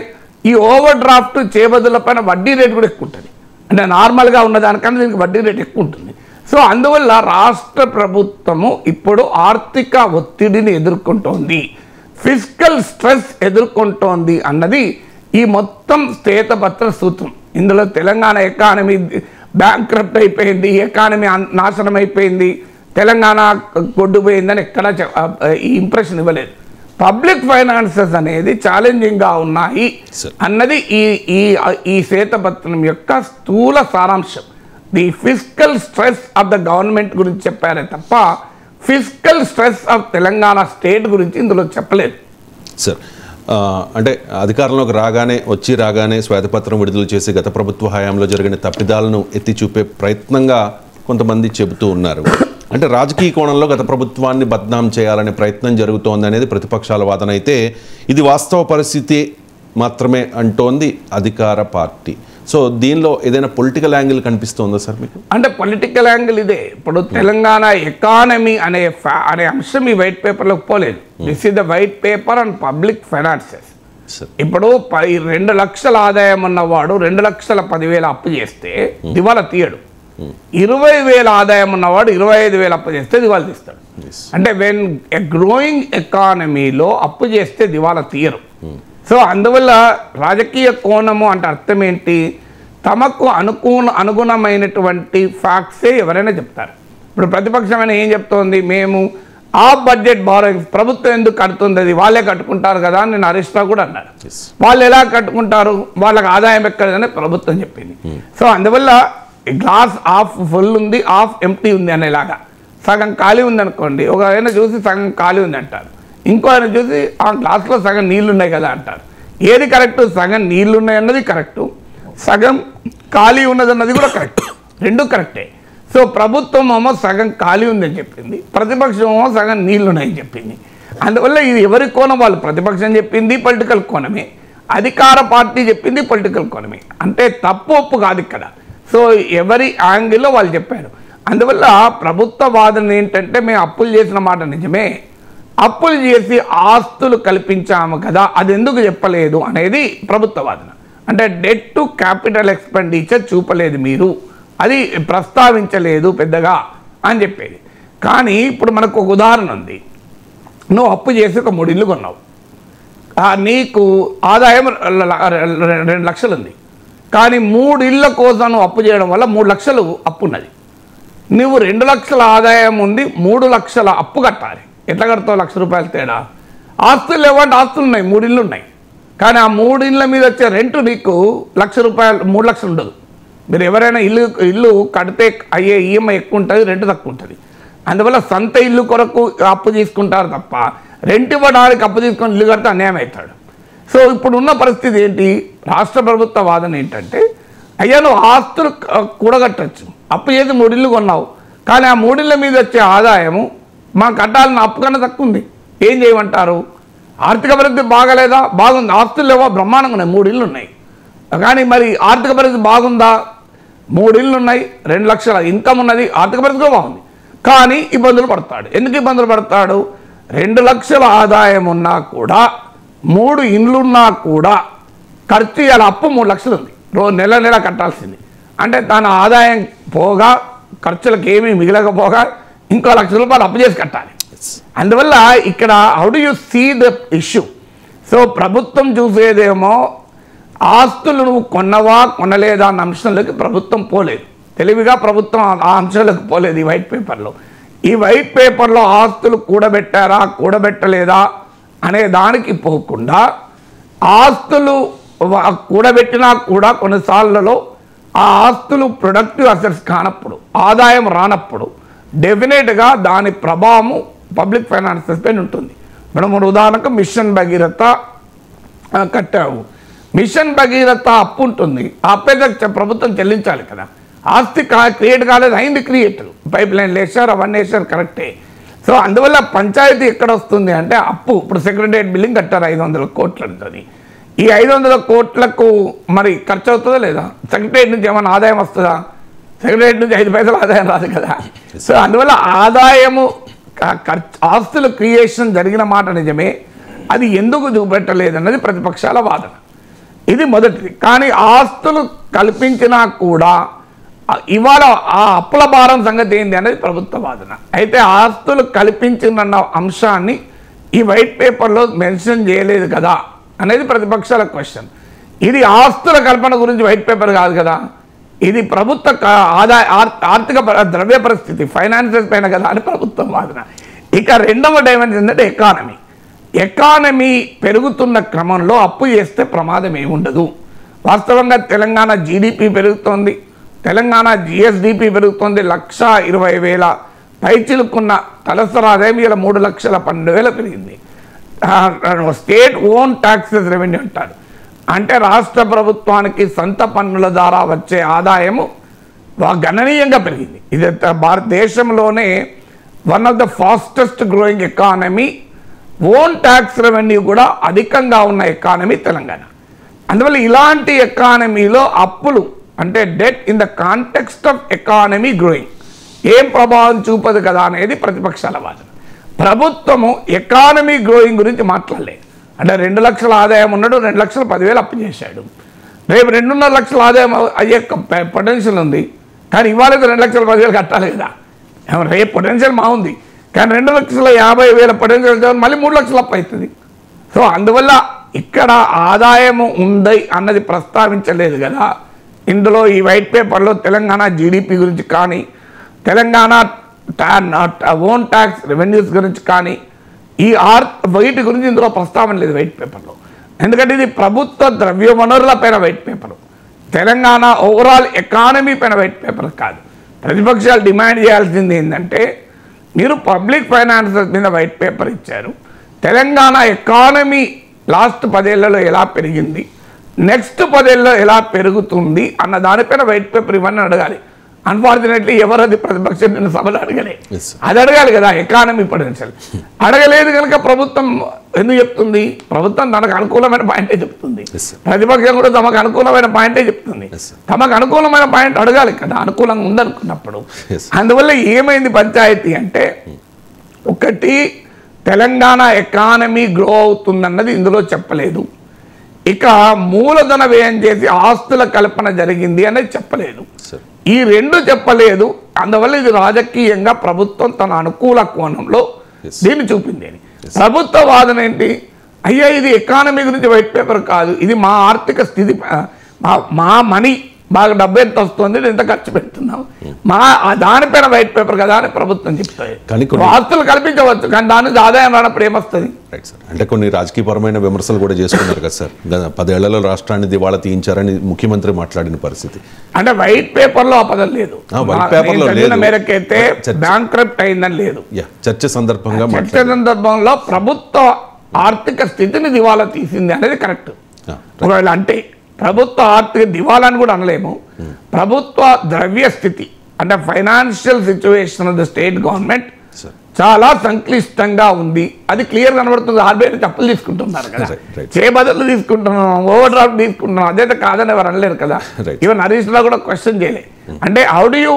ఈ ఓవర్ డ్రాఫ్ట్ చేయబదుల పైన వడ్డీ రేటు కూడా ఎక్కువ ఉంటుంది. అంటే నార్మల్గా ఉన్నదానికన్నా దీనికి వడ్డీ రేటు ఎక్కువ ఉంటుంది. సో అందువల్ల రాష్ట్ర ప్రభుత్వము ఇప్పుడు ఆర్థిక ఒత్తిడిని ఎదుర్కొంటోంది, ఫిస్కల్ స్ట్రెస్ ఎదుర్కొంటోంది అన్నది ఈ మొత్తం శ్వేతపత్ర సూత్రం. ఇందులో తెలంగాణ ఎకానమీ బ్యాంక్రప్ట్ అయిపోయింది, ఎకానమీ నాశనం అయిపోయింది, తెలంగాణ కొట్టుపోయిందని ఎక్కడ ఈ ఇంప్రెషన్ ఇవ్వలేదు. పబ్లిక్ ఫైనాన్సెస్ అనేది ఛాలెంజింగ్గా ఉన్నాయి అన్నది ఈ శ్వేతపత్రం యొక్క స్థూల సారాంశం. The fiscal stress of the government గురించి చెప్పారే తప్ప fiscal stress of Telangana state గురించి ఇందులో చెప్పలేదు. సార్, అంటే అధికారంలోకి రాగానే శ్వేతపత్రం విడుదల చేసి గత ప్రభుత్వ హయాంలో జరిగిన తప్పిదాలను ఎత్తి చూపే ప్రయత్నంగా కొంతమంది చెబుతూ ఉన్నారు. అంటే రాజకీయ కోణంలో గత ప్రభుత్వాన్ని బద్నాం చేయాలనే ప్రయత్నం జరుగుతోంది అనేది ప్రతిపక్షాల వాదన అయితే, ఇది వాస్తవ పరిస్థితి మాత్రమే అంటోంది అధికార పార్టీ. సో దీనిలో ఏదైనా పొలిటికల్ యాంగిల్ కనిపిస్తుందా సార్ మీకు? అంటే పొలిటికల్ యాంగిల్ ఇదే. ఇప్పుడు తెలంగాణ ఎకానమీ అనే అంశం ఈ వైట్ పేపర్లోకి పోలేదు. This is the white paper on public finances. ఇప్పుడు 2 లక్షల ఆదాయం ఉన్నవాడు 2,10,000 అప్పు చేస్తే దివాలా తీయడు. 20,000 ఆదాయం ఉన్నవాడు 25,000 అప్పు చేస్తే దివాలా తీస్తాడు. అంటే వెన్ ఎ గ్రోయింగ్ ఎకానమీలో అప్పు చేస్తే దివాలా తీయరు. సో అందువల్ల రాజకీయ కోణము అంటే అర్థం ఏంటి? తమకు అనుగుణమైనటువంటి ఫ్యాక్ట్సే ఎవరైనా చెప్తారు. ఇప్పుడు ప్రతిపక్షమైన ఏం చెప్తోంది? మేము ఆ బడ్జెట్ బారోయింగ్స్ ప్రభుత్వం ఎందుకు కడుతుంది, అది వాళ్ళే కట్టుకుంటారు కదా అని నేను హరీష్ రావు కూడా అన్నారు. వాళ్ళు ఎలా కట్టుకుంటారు, వాళ్ళకి ఆదాయం ఎక్కడదని ప్రభుత్వం చెప్పింది. సో అందువల్ల గ్లాస్ హాఫ్ ఫుల్ ఉంది, హాఫ్ ఎంప్టీ ఉంది అనేలాగా. సగం ఖాళీ ఉంది అనుకోండి, ఒక ఆయన చూసి సగం ఖాళీ ఉంది అంటారు, ఇంకో ఆయన చూసి ఆ గ్లాస్లో సగం నీళ్లు ఉన్నాయి కదా అంటారు. ఏది కరెక్టు? సగం నీళ్లు ఉన్నాయి అన్నది కరెక్టు, సగం ఖాళీ ఉన్నది అన్నది కూడా కరెక్ట్, రెండు కరెక్టే. సో ప్రభుత్వం ఏమో సగం ఖాళీ ఉందని చెప్పింది, ప్రతిపక్షం ఏమో సగం నీళ్లు ఉన్నాయని చెప్పింది. అందువల్ల ఇది ఎవరి కోణం? వాళ్ళు ప్రతిపక్షం చెప్పింది పొలిటికల్ కోణమే, అధికార పార్టీ చెప్పింది పొలిటికల్ కోణమే. అంటే తప్పు ఒప్పు కాదు ఇక్కడ. సో ఎవరి యాంగిల్లో వాళ్ళు చెప్పారు. అందువల్ల ప్రభుత్వ వాదన ఏంటంటే, మేము అప్పులు చేసిన మాట నిజమే, అప్పులు చేసి ఆస్తులు కల్పించాము కదా, అది ఎందుకు చెప్పలేదు అనేది ప్రభుత్వ వాదన. అంటే డెట్ టు క్యాపిటల్ ఎక్స్పెండిచర్ చూపలేదు మీరు, అది ప్రస్తావించలేదు పెద్దగా అని చెప్పేది. కానీ ఇప్పుడు మనకు ఒక ఉదాహరణ ఉంది. నువ్వు అప్పు చేసి ఒక 3 ఇళ్ళు కొన్నావు, నీకు ఆదాయం 2 లక్షలు ఉంది, కానీ 3 ఇళ్ళ కోసం నువ్వు అప్పు చేయడం వల్ల 3 లక్షలు అప్పు ఉన్నది. నువ్వు 2 లక్షల ఆదాయం ఉంది, 3 లక్షల అప్పు కట్టాలి. ఎట్లా కడతావు? ₹1,00,000 తేడా. ఆస్తులు లేవంటే ఆస్తులు ఉన్నాయి, 3 ఇళ్ళు ఉన్నాయి, కానీ ఆ 3 ఇళ్ళ మీద వచ్చే రెంట్ నీకు ₹1,00,000 3 లక్షలు ఉండదు. మీరు ఎవరైనా ఇల్లు కడితే అయ్యే ఈఎంఐ ఎక్కువ ఉంటుంది, రెంట్ తక్కువ ఉంటుంది. అందువల్ల సొంత ఇల్లు కొరకు అప్పు తీసుకుంటారు తప్ప రెంట్ ఇవ్వడానికి అప్పు తీసుకొని ఇల్లు కడితే అన్యాయం అవుతాడు. సో ఇప్పుడున్న పరిస్థితి ఏంటి? రాష్ట్ర ప్రభుత్వ వాదన ఏంటంటే, అయ్యా నువ్వు ఆస్తులు కూడగట్టచ్చు, అప్పు చేసి 3 ఇళ్ళు కొన్నావు, కానీ ఆ 3 ఇళ్ళ మీద వచ్చే ఆదాయము మా కట్టాలని అప్పు కన్నా తక్కువ ఉంది, ఏం చేయమంటారు? ఆర్థిక పరిస్థితి బాగాలేదా? బాగుంది. ఆస్తులు లేవా? బ్రహ్మాండంగా ఉన్నాయి, 3 ఇళ్ళు ఉన్నాయి. కానీ మరి ఆర్థిక పరిస్థితి బాగుందా? 3 ఇళ్ళు ఉన్నాయి, 2 లక్షల ఇన్కమ్ ఉన్నది, ఆర్థిక పరిస్థితి బాగుంది, కానీ ఇబ్బందులు పడతాడు. ఎందుకు ఇబ్బందులు పడతాడు? 2 లక్షల ఆదాయం ఉన్నా కూడా, 3 ఇండ్లున్నా కూడా ఖర్చు ఇవాళ అప్పు 3 లక్షలు ఉంది, నెల నెల కట్టాల్సింది. అంటే తన ఆదాయం పోగా ఖర్చులకు ఏమీ మిగలకపోగా ఇంకో ₹1,00,000 అప్పు చేసి కట్టాలి. అందువల్ల ఇక్కడ how do you see the issue? So ప్రభుత్వం చూసేదేమో ఆస్తులు నువ్వు కొన్నవా కొనలేదా అన్న అంశంలోకి ప్రభుత్వం పోలేదు, తెలివిగా ప్రభుత్వం ఆ అంశాలకు పోలేదు. ఈ వైట్ పేపర్లో ఆస్తులు కూడబెట్టారా కూడబెట్టలేదా అనే దానికి పోకుండా, ఆస్తులు కూడబెట్టినా కూడా కొన్నిసార్లలో ఆ ఆస్తులు ప్రొడక్టివ్ అసెట్స్ కానప్పుడు, ఆదాయం రానప్పుడు డెఫినెట్గా దాని ప్రభావము పబ్లిక్ ఫైనాన్సెస్ పైన ఉంటుంది. మనం ఉదాహరణకు మిషన్ భగీరథ కట్టావు, మిషన్ భగీరథ అప్పు ఉంటుంది, ఆ అప్పు ప్రభుత్వం చెల్లించాలి కదా. ఆస్తి క్రియేట్ కాలేదు, అయింది క్రియేట్, పైప్ లైన్లు వేసారు, అవన్నీ వేసారు, కరెక్టే. సో అందువల్ల పంచాయతీ ఎక్కడ వస్తుంది అంటే అప్పు. ఇప్పుడు సెక్రటరియట్ బిల్డింగ్ కట్టారు 500 కోట్లు ఉంటుంది. ఈ 500 కోట్లకు మరి ఖర్చు అవుతుందా లేదా? సెక్రటరియట్ నుంచి ఏమైనా ఆదాయం వస్తుందా? సెక్రటరియట్ నుంచి 5 పైసలు ఆదాయం రాదు కదా. సో అందువల్ల ఆదాయము ఆస్తుల క్రియేషన్ జరిగిన మాట నిజమే, అది ఎందుకు చూపెట్టలేదన్నది ప్రతిపక్షాల వాదన. ఇది మొదటిది. కానీ ఆస్తులు కల్పించినా కూడా ఇవాళ ఆ అప్పుల భారం సంగతి ఏంటి అనేది ప్రభుత్వ వాదన. అయితే ఆస్తులు కల్పించిందన్న అంశాన్ని ఈ వైట్ పేపర్లో మెన్షన్ చేయలేదు కదా అనేది ప్రతిపక్షాల క్వశ్చన్. ఇది ఆస్తుల కల్పన గురించి వైట్ పేపర్ కాదు కదా, ఇది ప్రభుత్వ ఆర్థిక ద్రవ్య పరిస్థితి ఫైనాన్సెస్ పైన కదా అని ప్రభుత్వం వాదన. ఇక రెండవ డైమెన్షన్ ఏంటంటే ఎకానమీ పెరుగుతున్న క్రమంలో అప్పు చేస్తే ప్రమాదం ఏముండదు. వాస్తవంగా తెలంగాణ జీడిపి పెరుగుతోంది, తెలంగాణ జిఎస్డిపి పెరుగుతోంది. 1,20,000 పైచిలుకున్న తలసరి ఆదాయం ఇలా 3,12,000 పెరిగింది. స్టేట్ ఓన్ ట్యాక్సెస్ రెవెన్యూ అంటారు, అంటే రాష్ట్ర ప్రభుత్వానికి సొంత పన్నుల ద్వారా వచ్చే ఆదాయము గణనీయంగా పెరిగింది. ఇది భారతదేశంలోనే one of the fastest growing economy. Own tax revenue కూడా అధికంగా ఉన్న ఎకానమీ తెలంగాణ. అందువల్ల ఇలాంటి ఎకానమీలో అప్పులు అంటే debt in the context of economy growing ఏం ప్రభావం చూపదు కదా అనేది ప్రతిపక్షాల వాదన. ప్రభుత్వము ఎకానమీ గ్రోయింగ్ గురించి మాట్లాడలేదు. అంటే 2 లక్షల ఆదాయం ఉన్నాడు, 2,10,000 అప్పు చేశాడు. రేపు 2.5 లక్షల ఆదాయం అయ్యే పొటెన్షియల్ ఉంది, కానీ ఇవాళ 2,10,000 కట్టాలి కదా. రేపు పొటెన్షియల్ బాగుంది, కానీ 2,50,000 పొటెన్షియల్ మళ్ళీ 3 లక్షలు అప్పు అవుతుంది. సో అందువల్ల ఇక్కడ ఆదాయము ఉంది అన్నది ప్రస్తావించలేదు కదా ఇందులో. ఈ వైట్ పేపర్లో తెలంగాణ జీడిపి గురించి కానీ, తెలంగాణ ఓన్ ట్యాక్స్ రెవెన్యూస్ గురించి కానీ, వీటి గురించి ఇందులో ప్రస్తావన లేదు వైట్ పేపర్లో. ఎందుకంటే ఇది ప్రభుత్వ ద్రవ్య వనరుల పైన white paper, Telangana overall economy పైన వైట్ పేపర్ కాదు. ప్రతిపక్షాలు డిమాండ్ చేయాల్సింది ఏంటంటే, మీరు పబ్లిక్ ఫైనాన్సెస్ మీద వైట్ పేపర్ ఇచ్చారు, తెలంగాణ ఎకానమీ లాస్ట్ 10 ఏళ్లలో ఎలా పెరిగింది, నెక్స్ట్ 10 ఏళ్ళలో ఎలా పెరుగుతుంది అన్న దానిపైన వైట్ పేపర్ ఇవన్నీ అడగాలి. అన్ఫార్చునేట్లీ ఎవరది ప్రతిపక్షం నిన్న సభలో అడగలే. అది అడగాలి కదా ఎకానమీ పొటెన్షియల్. అడగలేదు కనుక ప్రభుత్వం ఎందుకు చెప్తుంది? ప్రభుత్వం తనకు అనుకూలమైన పాయింటే చెప్తుంది, ప్రతిపక్షం కూడా తమకు అనుకూలమైన పాయింటే చెప్తుంది. తమకు అనుకూలమైన పాయింట్ అడగాలి కదా అనుకూలంగా ఉందనుకున్నప్పుడు. అందువల్ల ఏమైంది పంచాయతీ అంటే, ఒకటి తెలంగాణ ఎకానమీ గ్రో అవుతుందన్నది ఇందులో చెప్పలేదు. ఇక మూలధన వ్యయం చేసి ఆస్తుల కల్పన జరిగింది అనేది చెప్పలేదు. ఈ రెండు చెప్పలేదు. అందువల్ల ఇది రాజకీయంగా ప్రభుత్వం తన అనుకూల కోణంలో దీన్ని చూపింది అని. ప్రభుత్వ వాదన ఏంటి? అయ్యా ఇది ఎకానమీ గురించి వైట్ పేపర్ కాదు, ఇది మా ఆర్థిక స్థితి, మా మనీ బాగా డబ్బు ఎంత వస్తుంది, ఎంత ఖర్చు పెడుతున్నాం, మా దానిపైన వైట్ పేపర్ కదా అని ప్రభుత్వం చెప్తాయి. ఆస్తులు కల్పించవచ్చు, కానీ దాని నుంచి ఆదాయం రానప్పుడు ఏమొస్తుంది? Right sir. అంటే కొన్ని రాజకీయపరమైన విమర్శలు కూడా చేసుకున్నారు కదా సార్. 10 ఏళ్లలో రాష్ట్రాన్ని దివాళా తీయించారని ముఖ్యమంత్రి మాట్లాడిన పరిస్థితి. అంటే వైట్ పేపర్లో ఆ పదం లేదు, వైట్ పేపర్లో లేదు. మేరకైతే బ్యాంక్రప్ట్ అయిందని లేదు. చర్చ సందర్భంగా సందర్భంలో ప్రభుత్వ ఆర్థిక స్థితిని దివాళా తీసింది అనేది కరెక్ట్. ఒకవేళ అంటే ప్రభుత్వ ఆర్థిక దివాళాని కూడా అనలేము, ప్రభుత్వ ద్రవ్య స్థితి అంటే financial situation of the state government చాలా సంక్లిష్టంగా ఉంది, అది క్లియర్ కనబడుతుంది. ఆర్బీఐ నుంచి అప్పులు తీసుకుంటున్నారు కదా, చేయబదులు తీసుకుంటున్నాం, ఓవర్ డ్రాఫ్ట్ తీసుకుంటున్నాం, అదైతే కాదని ఎవరు అనలేరు కదా. ఈవెన్ హరీష్ రావు కూడా క్వశ్చన్ చేయలే. అంటే how do you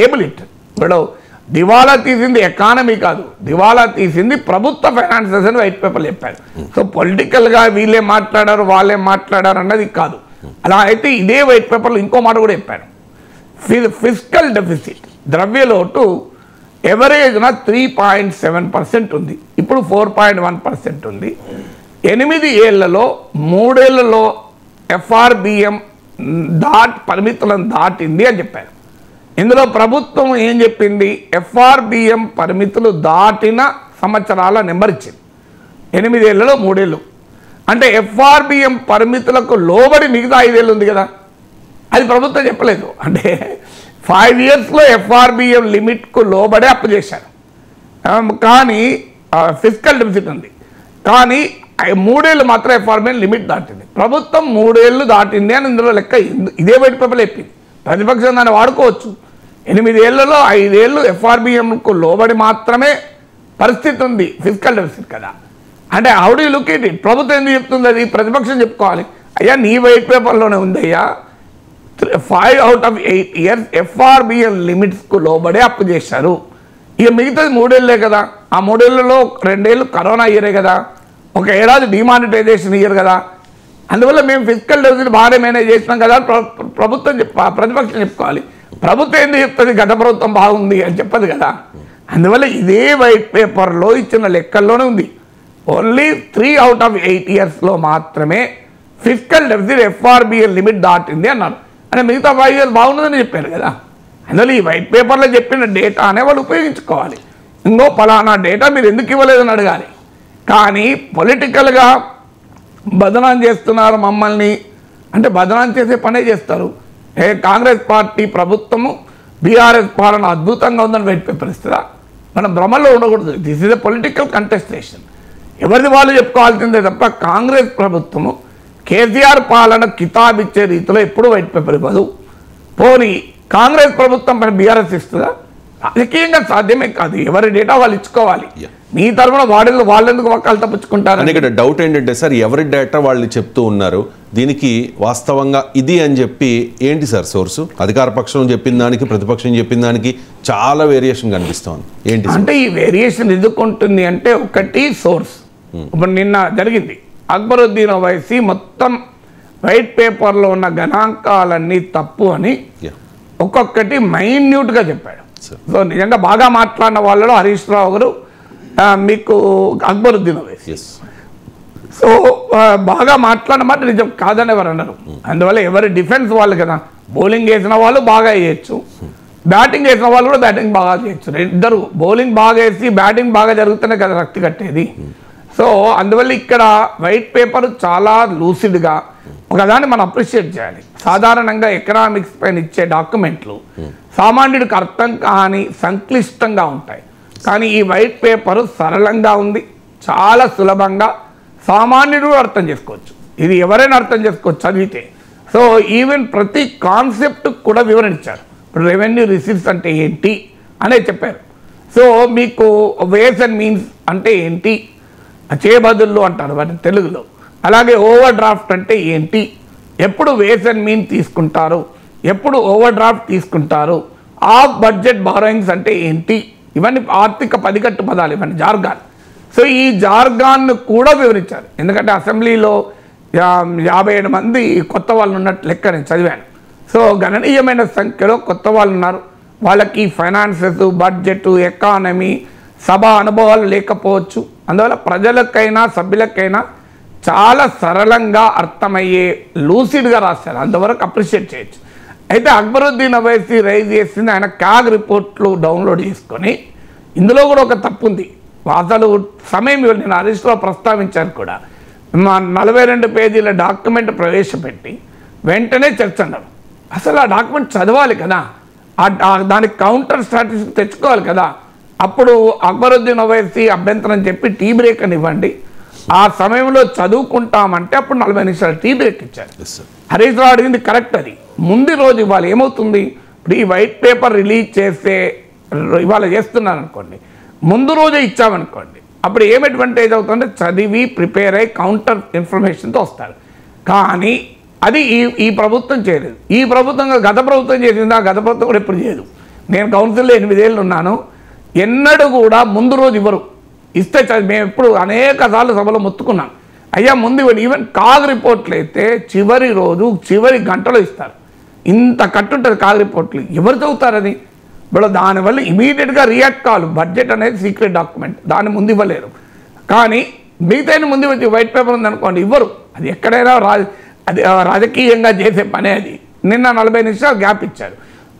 label it? ఇప్పుడు దివాలా తీసింది ఎకానమీ కాదు, దివాలా తీసింది ప్రభుత్వ ఫైనాన్సెస్ అని వైట్ పేపర్లు చెప్పారు. సో పొలిటికల్గా వీళ్ళే మాట్లాడారు వాళ్ళే మాట్లాడారు అన్నది కాదు. అలా అయితే ఇదే వైట్ పేపర్లో ఇంకో మాట కూడా చెప్పారు, ఫిస్కల్ డెఫిసిట్ ద్రవ్యలోటు ఎవరేజ్న 3.7% ఉంది, ఇప్పుడు 4.1% ఉంది. 8 ఏళ్లలో 3 ఏళ్లలో ఎఫ్ఆర్బిఎం పరిమితులను దాటింది అని చెప్పారు. ఇందులో ప్రభుత్వం ఏం చెప్పింది? ఎఫ్ఆర్బిఎం పరిమితులు దాటిన సంవత్సరాల నెంబర్ ఇచ్చింది. 8 ఏళ్లలో 3 ఏళ్ళు అంటే ఎఫ్ఆర్బిఎం పరిమితులకు లోబడి మిగతా 5 ఏళ్ళు ఉంది కదా, అది ప్రభుత్వం చెప్పలేదు. అంటే 5 ఇయర్స్లో ఎఫ్ఆర్బిఎం లిమిట్కు లోబడే అప్పు చేశారు, కానీ ఫిస్కల్ డెఫిసిట్ ఉంది. కానీ 3 ఏళ్ళు మాత్రం ఎఫ్ఆర్బిఎం లిమిట్ దాటింది. ప్రభుత్వం 3 ఏళ్ళు దాటింది అని ఇందులో లెక్క ఇదే వైట్ పేపర్లో చెప్పింది. ప్రతిపక్షం దాన్ని వాడుకోవచ్చు. 8 ఏళ్లలో 5 ఏళ్ళు ఎఫ్ఆర్బిఎంకు లోబడి మాత్రమే పరిస్థితి ఉంది, ఫిజికల్ డెఫిసిట్ కదా. అంటే how do you look at it? ప్రభుత్వం ఎందుకు చెప్తుంది? అది ప్రతిపక్షం చెప్పుకోవాలి. అయ్యా నీ వైట్ పేపర్లోనే ఉందయ్యా, 5 out of 8 years ఎఫ్ఆర్బిఎం లిమిట్స్కు లోబడే అప్పు చేశారు. ఇక మిగతాది 3 ఏళ్ళే కదా, ఆ 3 ఏళ్లలో 2 ఏళ్ళు కరోనా ఇయరే కదా, 1 ఏడాది డిమానిటైజేషన్ ఇయర్ కదా. అందువల్ల మేము ఫిజికల్ డెఫిసిట్ బాగానే మేనేజ్ చేసినాం కదా ప్రభుత్వం ప్రతిపక్షం చెప్పుకోవాలి. ప్రభుత్వం ఎందుకు చెప్తుంది గత ప్రభుత్వం బాగుంది అని చెప్పదు కదా. అందువల్ల ఇదే వైట్ పేపర్లో ఇచ్చిన లెక్కల్లోనే ఉంది. ఓన్లీ 3 out of 8 yearsలో మాత్రమే ఫిజికల్ డెఫిసిట్ FRBL లిమిట్ దాటింది అన్నారు. అంటే మిగతా 5 years బాగున్నదని చెప్పారు కదా. అందువల్ల ఈ వైట్ పేపర్లో చెప్పిన డేటా అనే వాళ్ళు ఉపయోగించుకోవాలి. ఇంకో పలానా డేటా మీరు ఎందుకు ఇవ్వలేదని అడగాలి. కానీ పొలిటికల్గా బదనాం చేస్తున్నారు మమ్మల్ని అంటే బదనాం చేసే పనే చేస్తారు. కాంగ్రెస్ పార్టీ ప్రభుత్వము బీఆర్ఎస్ పాలన అద్భుతంగా ఉందని వైట్ పేపర్ ఇస్తుందా? మనం భ్రమలో ఉండకూడదు. This is a political contestation. ఎవరిది వాళ్ళు చెప్పుకోవాల్సిందే తప్ప కాంగ్రెస్ ప్రభుత్వము కేసీఆర్ పాలన కితాబ్ ఇచ్చే రీతిలో ఎప్పుడు వైట్ పేపర్ ఇవ్వదు. పోనీ కాంగ్రెస్ ప్రభుత్వం పైన బీఆర్ఎస్ ఇస్తుందా? రాజకీయంగా సాధ్యమే కాదు. ఎవరి డేటా వాళ్ళు ఇచ్చుకోవాలి. మీ తరఫున వాళ్ళెందుకు వకాలు తప్పించుకుంటారు అని ఇక్కడ డౌట్ ఏంటంటే సార్, ఎవరి డేటా వాళ్ళు చెప్తూ ఉన్నారు, దీనికి వాస్తవంగా ఇది అని చెప్పి ఏంటి సార్ సోర్సు? అధికార పక్షం చెప్పిన దానికి ప్రతిపక్షం చెప్పిన దానికి చాలా వేరియేషన్ కనిపిస్తోంది. ఏంటి అంటే ఈ వేరియేషన్ ఎందుకు ఉంటుంది అంటే, ఒకటి సోర్స్. ఇప్పుడు నిన్న జరిగింది అక్బరుద్దీన్ ఓవైసీ మొత్తం వైట్ పేపర్లో ఉన్న గణాంకాలన్నీ తప్పు అని ఒక్కొక్కటి మైన్యూట్గా చెప్పాడు. సో నిజంగా బాగా మాట్లాడిన వాళ్ళలో హరీష్ రావు గారు, మీకు అక్బరుద్దీన్ ఓవైసీ. సో బాగా మాట్లాడిన మాట నిజం కాదని ఎవరు అన్నారు. అందువల్ల ఎవరి డిఫెన్స్ వాళ్ళు కదా. బౌలింగ్ వేసిన వాళ్ళు బాగా వేయచ్చు, బ్యాటింగ్ వేసిన వాళ్ళు కూడా బ్యాటింగ్ బాగా చేయొచ్చు. ఇద్దరు బౌలింగ్ బాగా వేసి బ్యాటింగ్ బాగా జరుగుతూనే కదా రక్తి కట్టేది. సో అందువల్ల ఇక్కడ వైట్ పేపర్ చాలా లూసిడ్గా ఒకదాన్ని మనం అప్రిషియేట్ చేయాలి. సాధారణంగా ఎకనామిక్స్ పైన ఇచ్చే డాక్యుమెంట్లు సామాన్యుడికి అర్థం కాని సంక్లిష్టంగా ఉంటాయి. కానీ ఈ వైట్ పేపరు సరళంగా ఉంది, చాలా సులభంగా సామాన్యుడు అర్థం చేసుకోవచ్చు. ఇది ఎవరైనా అర్థం చేసుకోవచ్చు చదివితే. సో ఈవెన్ ప్రతి కాన్సెప్ట్ కూడా వివరణ ఇచ్చారు. ఇప్పుడు రెవెన్యూ రిసీట్స్ అంటే ఏంటి అనే చెప్పారు. సో మీకు వేస్ అండ్ మీన్స్ అంటే ఏంటి, చేయబదులు అంటారు వాటిని తెలుగులో. అలాగే ఓవర్ డ్రాఫ్ట్ అంటే ఏంటి, ఎప్పుడు వేస్ అండ్ మీన్ తీసుకుంటారు, ఎప్పుడు ఓవర్ డ్రాఫ్ట్ తీసుకుంటారు, ఆఫ్ బడ్జెట్ బారోయింగ్స్ అంటే ఏంటి, ఇవన్నీ ఆర్థిక పదికట్టు పదాలు, ఇవన్నీ జార్గాన్. సో ఈ జార్గాన్ను కూడా వివరించారు. ఎందుకంటే అసెంబ్లీలో 57 మంది కొత్త వాళ్ళు ఉన్నట్టు లెక్క నేను చదివాను. సో గణనీయమైన సంఖ్యలో కొత్త వాళ్ళు ఉన్నారు. వాళ్ళకి ఫైనాన్సెస్, బడ్జెట్, ఎకానమీ, సభ అనుభవాలు లేకపోవచ్చు. అందువల్ల ప్రజలకైనా సభ్యులకైనా చాలా సరళంగా అర్థమయ్యే లూసిడ్గా రాశారు. అంతవరకు అప్రిషియేట్ చేయొచ్చు. అయితే అక్బరుద్దీన్ ఓవైసీ రైజ్ చేసింది ఆయన క్యాగ్ రిపోర్ట్లు డౌన్లోడ్ చేసుకొని, ఇందులో కూడా ఒక తప్పు ఉంది. అసలు సమయం నేను హరీష్లో ప్రస్తావించాను కూడా. 42 పేజీల డాక్యుమెంట్ ప్రవేశపెట్టి వెంటనే చర్చ అన్నారు. అసలు ఆ డాక్యుమెంట్ చదవాలి కదా, దానికి కౌంటర్ స్ట్రాటజీ తెచ్చుకోవాలి కదా. అప్పుడు అక్బరుద్దీన్ ఓవైసీ అభ్యంతరం చెప్పి టీ బ్రేక్ అని ఇవ్వండి, ఆ సమయంలో చదువుకుంటామంటే అప్పుడు 40 నిమిషాలు టీ బ్రేక్ ఇచ్చారు. హరీష్ రావు అడిగింది కరెక్ట్. అది ముందు రోజు ఇవాళ ఏమవుతుంది, ఇప్పుడు ఈ వైట్ పేపర్ రిలీజ్ చేస్తే ఇవాళ చేస్తున్నారు అనుకోండి, ముందు రోజే ఇచ్చామనుకోండి, అప్పుడు ఏం అడ్వాంటేజ్ అవుతుందంటే చదివి ప్రిపేర్ అయ్యి కౌంటర్ ఇన్ఫర్మేషన్తో వస్తారు. కానీ అది ఈ ప్రభుత్వం చేయలేదు. ఈ ప్రభుత్వం గత ప్రభుత్వం చేసింది, ఆ గత ప్రభుత్వం కూడా ఎప్పుడు చేయదు. నేను కౌన్సిల్లో 8 ఏళ్ళు ఉన్నాను, ఎన్నడూ కూడా ముందు రోజు ఇవ్వరు. ఇస్తే మేము ఎప్పుడు అనేక సార్లు సభలో మొత్తుకున్నాం, అయ్యా ముందు ఇవ్వండి. ఈవెన్ కాగ్ రిపోర్ట్లు అయితే చివరి రోజు చివరి గంటలో ఇస్తారు. ఇంత కట్టుంటుంది కాగ్ రిపోర్ట్లు, ఎవరు చదువుతారని? ఇప్పుడు దానివల్ల ఇమీడియట్గా రియాక్ట్ కావాలి. బడ్జెట్ అనేది సీక్రెట్ డాక్యుమెంట్, దాన్ని ముందు ఇవ్వలేరు. కానీ మిగతా ముందు వచ్చి వైట్ పేపర్ ఉందనుకోండి ఇవ్వరు. అది ఎక్కడైనా అది రాజకీయంగా చేసే పనే. అది నిన్న 40 నిమిషాలు గ్యాప్ ఇచ్చారు.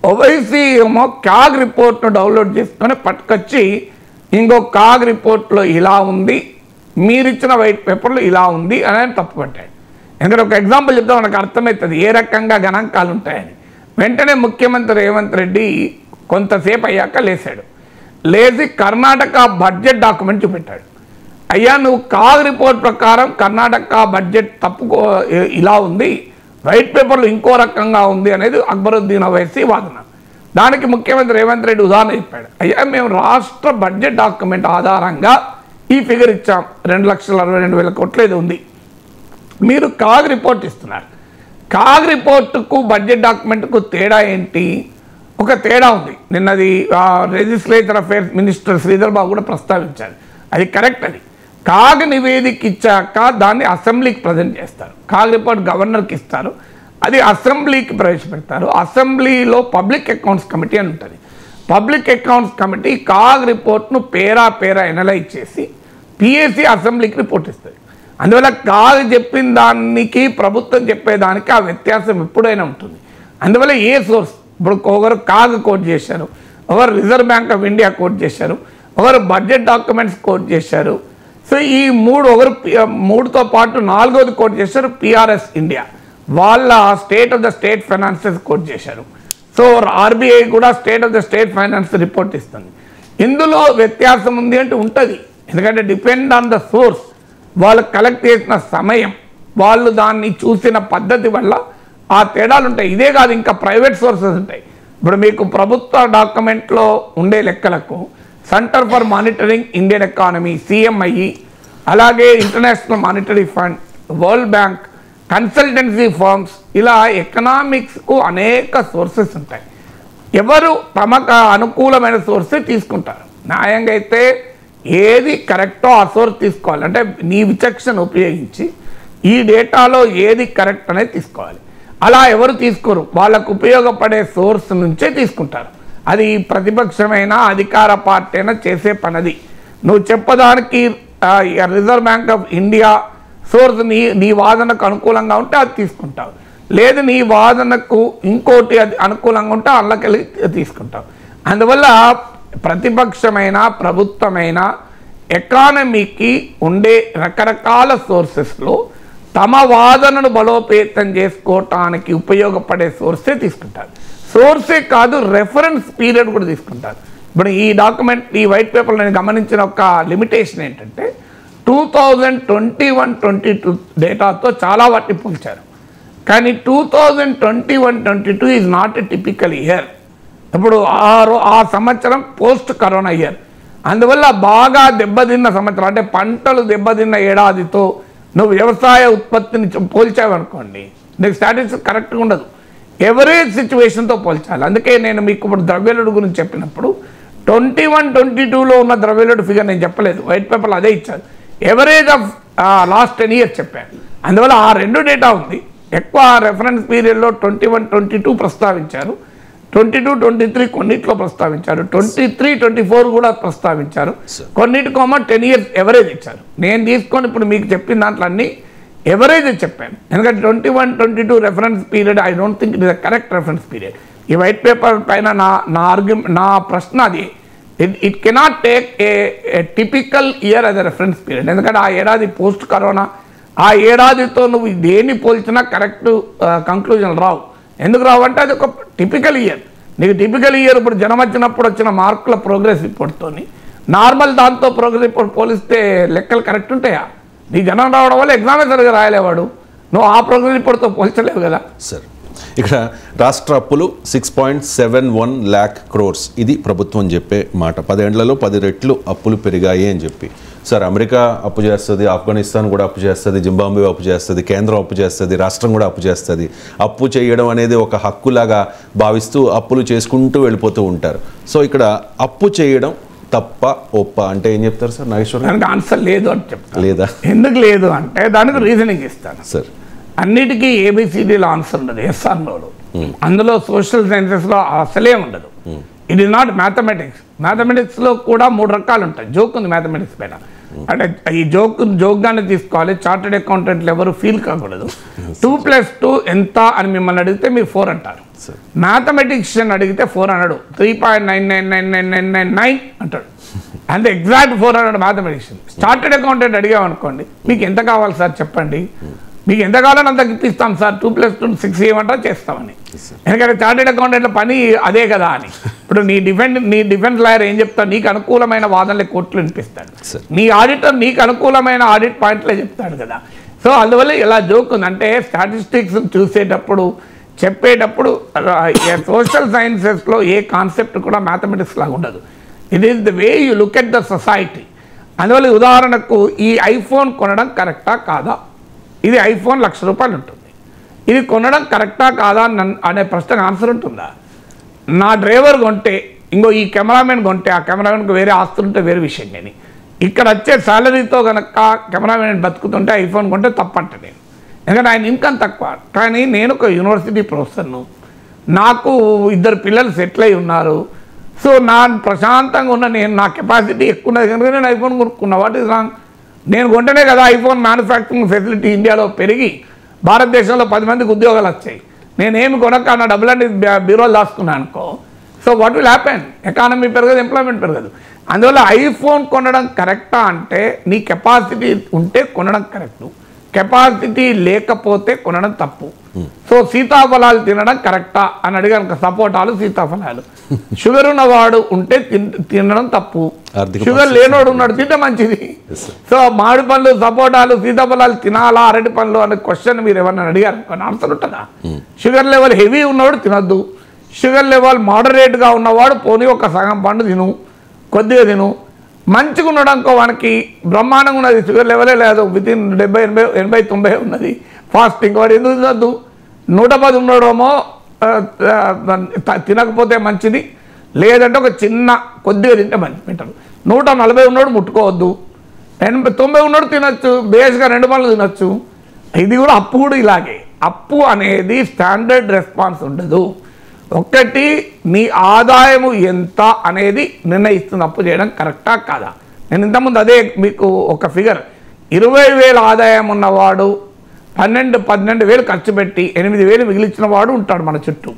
ఓవైసీ ఏమో కాగ్ రిపోర్ట్ను డౌన్లోడ్ చేసుకొని పట్టుకొచ్చి ఇంకో కాగ్ రిపోర్ట్లో ఇలా ఉంది, మీరిచ్చిన వైట్ పేపర్లో ఇలా ఉంది అని తప్పు పట్టాడు. ఎందుకంటే ఒక ఎగ్జాంపుల్ చెప్తే మనకు అర్థమవుతుంది ఏ రకంగా గణాంకాలు ఉంటాయని. వెంటనే ముఖ్యమంత్రి రేవంత్ రెడ్డి కొంతసేపు అయ్యాక లేచాడు. లేచి కర్ణాటక బడ్జెట్ డాక్యుమెంట్ చూపెట్టాడు. అయ్యా నువ్వు కాగ్ రిపోర్ట్ ప్రకారం కర్ణాటక బడ్జెట్ తప్పు ఇలా ఉంది, వైట్ పేపర్లో ఇంకో రకంగా ఉంది అనేది అక్బరుద్దీన్ ఓవైసీ వాదన. దానికి ముఖ్యమంత్రి రేవంత్ రెడ్డి ఉదాహరణ చెప్పాడు. అయ్యా మేము రాష్ట్ర బడ్జెట్ డాక్యుమెంట్ ఆధారంగా ఈ ఫిగర్ ఇచ్చాం, 2,62,000 కోట్లు ఏదో ఉంది. మీరు కాగ్ రిపోర్ట్ ఇస్తున్నారు. కాగ్ రిపోర్టుకు బడ్జెట్ డాక్యుమెంట్కు తేడా ఏంటి? ఒక తేడా ఉంది. నిన్నది legislature affairs minister Sridhar Babu కూడా ప్రస్తావించారు. అది కరెక్ట్. అది కాగ్ నివేదిక ఇచ్చాక దాన్ని అసెంబ్లీకి ప్రజెంట్ చేస్తారు. కాగ్ రిపోర్ట్ గవర్నర్కి ఇస్తారు, అది అసెంబ్లీకి ప్రవేశపెడతారు. అసెంబ్లీలో పబ్లిక్ అకౌంట్స్ కమిటీ అని ఉంటుంది. పబ్లిక్ అకౌంట్స్ కమిటీ కాగ్ రిపోర్ట్ను పేరా ఎనలైజ్ చేసి పిఎస్సి అసెంబ్లీకి రిపోర్ట్ ఇస్తుంది. అందువల్ల కాగ్ చెప్పిన దానికి ప్రభుత్వం చెప్పేదానికి ఆ వ్యత్యాసం ఎప్పుడైనా ఉంటుంది. అందువల్ల ఏ సోర్స్, ఇప్పుడు ఒకరు కాగ్ కోట్ చేశారు, ఒకరు Reserve Bank of India quote చేశారు, ఒకరు బడ్జెట్ డాక్యుమెంట్స్ కోట్ చేశారు. సో ఈ మూడుతో పాటు నాలుగోది కోట్ చేశారు పిఆర్ఎస్ ఇండియా, వాళ్ళ state of the state finances quote చేశారు. సో ఆర్బీఐ కూడా state of the state finance report ఇస్తుంది. ఇందులో వ్యత్యాసం ఉంది అంటే ఉంటుంది, ఎందుకంటే డిపెండ్ ఆన్ ద సోర్స్, వాళ్ళు కలెక్ట్ చేసిన సమయం, వాళ్ళు దాన్ని చూసిన పద్ధతి వల్ల ఆ తేడాలు ఉంటాయి. ఇదే కాదు, ఇంకా ప్రైవేట్ సోర్సెస్ ఉంటాయి. ఇప్పుడు మీకు ప్రభుత్వ డాక్యుమెంట్లో ఉండే లెక్కలకు Centre for Monitoring Indian Economy, CMIE, అలాగే International Monetary Fund, World Bank, consultancy firms, ఇలా ఎకనామిక్స్కు అనేక సోర్సెస్ ఉంటాయి. ఎవరు తమకు అనుకూలమైన సోర్సే తీసుకుంటారు. న్యాయంగా అయితే ఏది కరెక్టో ఆ సోర్స్ తీసుకోవాలి. అంటే నీ విచక్షణ ఉపయోగించి ఈ డేటాలో ఏది కరెక్ట్ అనేది తీసుకోవాలి. అలా ఎవరు తీసుకోరు, వాళ్ళకు ఉపయోగపడే సోర్స్ నుంచే తీసుకుంటారు. అది ప్రతిపక్షమైన అధికార పార్టీ అయినా చేసే పనది. నువ్వు చెప్పడానికి reserve Bank of India source నీ వాదనకు అనుకూలంగా ఉంటే అది తీసుకుంటావు, లేదు నీ వాదనకు ఇంకోటి అది అనుకూలంగా ఉంటే అల్లకెళ్ళి తీసుకుంటావు. అందువల్ల ప్రతిపక్షమైన ప్రభుత్వమైన ఎకానమీకి ఉండే రకరకాల సోర్సెస్లో తమ వాదనను బలోపేతం చేసుకోవటానికి ఉపయోగపడే సోర్సే తీసుకుంటారు. సోర్సే కాదు, రెఫరెన్స్ పీరియడ్ కూడా తీసుకుంటారు. ఇప్పుడు ఈ డాక్యుమెంట్, ఈ వైట్ పేపర్లో నేను గమనించిన ఒక లిమిటేషన్ ఏంటంటే 2021-22 డేటాతో చాలా వాటిని పోల్చారు. కానీ 2021-22 is not a typical year. ఇప్పుడు ఆ సంవత్సరం పోస్ట్ కరోనా ఇయర్, అందువల్ల బాగా దెబ్బతిన్న సంవత్సరం, అంటే పంటలు దెబ్బతిన్న ఏడాదితో నువ్వు వ్యవసాయ ఉత్పత్తిని పోల్చావనుకోండి, నీకు స్టాటిస్టిక్స్ కరెక్ట్గా ఉండదు. ఎవరేజ్ సిచ్యువేషన్తో పోల్చాలి. అందుకే నేను మీకు ఇప్పుడు ద్రవ్యలోడు గురించి చెప్పినప్పుడు 21-22లో ఉన్న ద్రవ్యలోడు ఫిగర్ నేను చెప్పలేదు, వైట్ పేపర్లో అదే ఇచ్చారు. ఎవరేజ్ ఆఫ్ లాస్ట్ 10 years చెప్పాను. అందువల్ల ఆ రెండు డేటా ఉంది. ఎక్కువ రెఫరెన్స్ పీరియడ్లో 21-22 ప్రస్తావించారు, 22-23 కొన్నిట్లో ప్రస్తావించారు, 23-24 కూడా ప్రస్తావించారు, కొన్నిటికోమో 10 years ఎవరేజ్ ఇచ్చారు. నేను తీసుకొని ఇప్పుడు మీకు చెప్పిన దాంట్లో అన్ని ఎవరేజ్ చెప్పాను, ఎందుకంటే 21-22 reference period I don't think it is the correct reference period. ఈ వైట్ పేపర్ పైన నా ప్రశ్న అది, it cannot take a typical year as a reference period. ఎందుకంటే ఆ ఏడాది పోస్ట్ కరోనా, ఆ ఏడాదితో నువ్వు దేన్ని పోల్చినా కరెక్ట్ కంక్లూజన్ రావు. ఎందుకు రావు అంటే అది ఒక టిపికల్ ఇయర్. నీకు టిపికల్ ఇయర్ ఇప్పుడు జనం వచ్చినప్పుడు వచ్చిన మార్కుల ప్రోగ్రెస్ రిపోర్ట్తో నార్మల్ దాంతో ప్రోగ్రెస్ రిపోర్ట్ పోలిస్తే లెక్కలు కరెక్ట్ ఉంటాయా? నీ జనం రావడం వల్ల ఎగ్జామే సరిగా రాయలేవాడు, నువ్వు ఆ ప్రోగ్రెస్ రిపోర్ట్తో పోల్చలేవు కదా. సార్, ఇక్కడ రాష్ట్ర అప్పులు 6.71 lakh crores, ఇది ప్రభుత్వం చెప్పే మాట. 10 ఏళ్లలో 10 రెట్లు అప్పులు పెరిగాయి అని చెప్పి. సార్, అమెరికా అప్పు చేస్తుంది, ఆఫ్ఘనిస్తాన్ కూడా అప్పు చేస్తుంది, జింబాబ్వే అప్పు చేస్తుంది, కేంద్రం అప్పు చేస్తుంది, రాష్ట్రం కూడా అప్పు చేస్తుంది. అప్పు చేయడం అనేది ఒక హక్కులాగా భావిస్తూ అప్పులు చేసుకుంటూ వెళ్ళిపోతూ ఉంటారు. సో ఇక్కడ అప్పు చేయడం తప్ప ఒప్ప అంటే ఏం చెప్తారు సార్ నాగేశ్వర్? దానికి ఆన్సర్ లేదు అని చెప్తాను. లేదా? ఎందుకు లేదు అంటే దానికి రీజనింగ్ ఇస్తాను సార్. అన్నిటికీ ఏబిసిడీలో ఆన్సర్ ఉండదు, ఎస్ఆర్ నోడు. అందులో సోషల్ సైన్సెస్లో అసలే ఉండదు. It is not mathematics. మ్యాథమెటిక్స్లో కూడా 3 రకాలు ఉంటాయి. జోక్ ఉంది మ్యాథమెటిక్స్ పైన, అంటే ఈ జోక్గానే తీసుకోవాలి. చార్టెడ్ అకౌంటెంట్లు ఎవరు ఫీల్ కాకూడదు. 2+2 ఎంత అని మిమ్మల్ని అడిగితే మీరు 4 అంటారు. మ్యాథమెటిక్షియన్ అడిగితే 4 అనడు, 3.999999 అంటాడు. అంటే ఎగ్జాక్ట్ 4 అన్నాడు మ్యాథమెటిక్షియన్. చార్టెడ్ అకౌంటెంట్ అడిగామనుకోండి, మీకు ఎంత కావాలి సార్ చెప్పండి, మీకు ఎంత కావాలని అంత ఇప్పిస్తాం సార్, 2+2 6 ఏమంటారు చేస్తామని. ఎందుకంటే చార్టెడ్ అకౌంటెంట్ల పని అదే కదా అని. ఇప్పుడు నీ డిఫెన్స్ లాయర్ ఏం చెప్తాడు, నీకు అనుకూలమైన వాదనలే కోర్టులు వినిపిస్తాడు. నీ ఆడిటర్ నీకు అనుకూలమైన ఆడిట్ పాయింట్లే చెప్తాడు కదా. సో అందువల్ల ఇలా జోక్ ఉంది. అంటే స్టాటిస్టిక్స్ చూసేటప్పుడు చెప్పేటప్పుడు సోషల్ సైన్సెస్లో ఏ కాన్సెప్ట్ కూడా మ్యాథమెటిక్స్ లాగా ఉండదు. It is the way you look at the society. అందువల్ల ఉదాహరణకు ఈ ఐఫోన్ కొనడం కరెక్టా కాదా, ఇది ఐఫోన్ ₹1,00,000 ఉంటుంది, ఇది కొనడం కరెక్టా కాదా అనే ప్రశ్నకు ఆన్సర్ ఉంటుందా? నా డ్రైవర్ కొంటే, ఇంకో ఈ కెమెరామెన్ కొంటే, ఆ కెమెరామెన్కి వేరే ఆస్తులు ఉంటే వేరే విషయం. కానీ ఇక్కడ వచ్చే శాలరీతో కనుక కెమెరామెన్ బతుకుతుంటే ఐఫోన్ కొంటే తప్పంట నేను. ఎందుకంటే ఆయన ఇన్కమ్ తక్కువ. కానీ నేను ఒక యూనివర్సిటీ ప్రొఫెసర్ను, నాకు 2 పిల్లలు సెటిల్ అయి ఉన్నారు. సో నా ప్రశాంతంగా ఉన్న నేను నా కెపాసిటీ ఎక్కువ ఉన్నది కనుక నేను ఐఫోన్ కొనుక్కున్నా. What is wrong? నేను కొంటేనే కదా ఐఫోన్ మ్యానుఫ్యాక్చరింగ్ ఫెసిలిటీ ఇండియాలో పెరిగి భారతదేశంలో 10 మందికి ఉద్యోగాలు వచ్చాయి. నేనేమి కొనక నా డబ్బులన్నీ బీరోలు దాచుకున్నాను అనుకో. So what will happen? Economy పెరగదు, ఎంప్లాయ్మెంట్ పెరగదు. అందువల్ల ఐఫోన్ కొనడం కరెక్టా అంటే నీ కెపాసిటీ ఉంటే కొనడం కరెక్ట్, కెపాసిటీ లేకపోతే కొనడం తప్పు. సో సీతాఫలాలు తినడం కరెక్టా అని అడిగాను. సపోటాలు, సీతాఫలాలు. షుగర్ ఉన్నవాడు ఉంటే తినడం తప్పు, షుగర్ లేనోడు ఉన్నాడు తింటే మంచిది. సో మామిడి పండ్లు, సపోటాలు, సీతాఫలాలు తినాలా, అరటి పండ్లు అనే క్వశ్చన్ మీరు ఏమన్నా అడిగారు కొన్ని ఆన్సర్ ఉంటుందా? షుగర్ లెవెల్ హెవీ ఉన్నవాడు తినద్దు, షుగర్ లెవెల్ మోడరేట్గా ఉన్నవాడు పోనీ ఒక సగం పండు తిను, కొద్దిగా తిను. మంచిగా ఉండడంకో వానికి బ్రహ్మాండంగా ఉన్నది, షుగర్ లెవెలే లేదు, వితిన్ 70, 80, 90 ఉన్నది, ఫాస్టింగ్. వాడు ఎందుకు తినద్దు? 110 ఉండడమో తినకపోతే మంచిది, లేదంటే ఒక చిన్న కొద్దిగా తింటే మంచి తింటారు. 140 ఉన్నాడు ముట్టుకోవద్దు, 90 ఉన్నాడు తినచ్చు, బేస్గా 2 పండ్లు తినచ్చు. ఇది కూడా అప్పు కూడా ఇలాగే. అప్పు అనేది స్టాండర్డ్ రెస్పాన్స్ ఉండదు. ఒకటి నీ ఆదాయము ఎంత అనేది నిర్ణయిస్తుంది అప్పు చేయడం కరెక్టా కాదా. నేను ఇంతకుముందు అదే మీకు ఒక ఫిగర్, 20,000 ఆదాయం ఉన్నవాడు 12,000 ఖర్చు పెట్టి 8,000 మిగిలించిన వాడు ఉంటాడు మన చుట్టూ.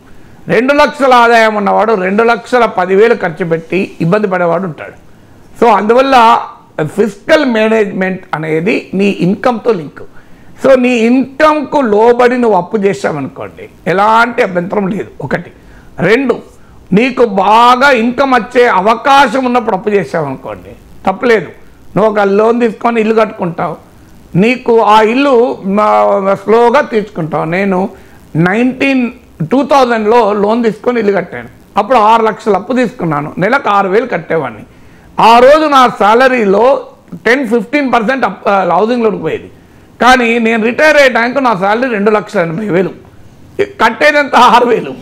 2 లక్షల ఆదాయం ఉన్నవాడు 2,10,000 ఖర్చు పెట్టి ఇబ్బంది పడేవాడు ఉంటాడు. సో అందువల్ల ఫిస్కల్ మేనేజ్మెంట్ అనేది నీ ఇన్కమ్తో లింక్. సో నీ ఇన్కమ్కు లోబడి నువ్వు అప్పు చేసావనుకోండి ఎలాంటి అభ్యంతరం లేదు. 1. 2, నీకు బాగా ఇన్కమ్ వచ్చే అవకాశం ఉన్నప్పుడు అప్పు చేసావనుకోండి తప్పలేదు. నువ్వు ఒక లోన్ తీసుకొని ఇల్లు కట్టుకుంటావు, నీకు ఆ ఇల్లు స్లోగా తీర్చుకుంటావు. నేను 2000లో లోన్ తీసుకొని ఇల్లు కట్టాను. అప్పుడు 6 లక్షలు అప్పు తీసుకున్నాను, నెలకు 6,000 కట్టేవాడిని. ఆ రోజు నా శాలరీలో 10-15% హౌసింగ్ లోన్కి పోయేది. కానీ నేను రిటైర్ అయ్యే టైంకు నా శాలరీ 2,80,000, కట్టేదంతా 6,000.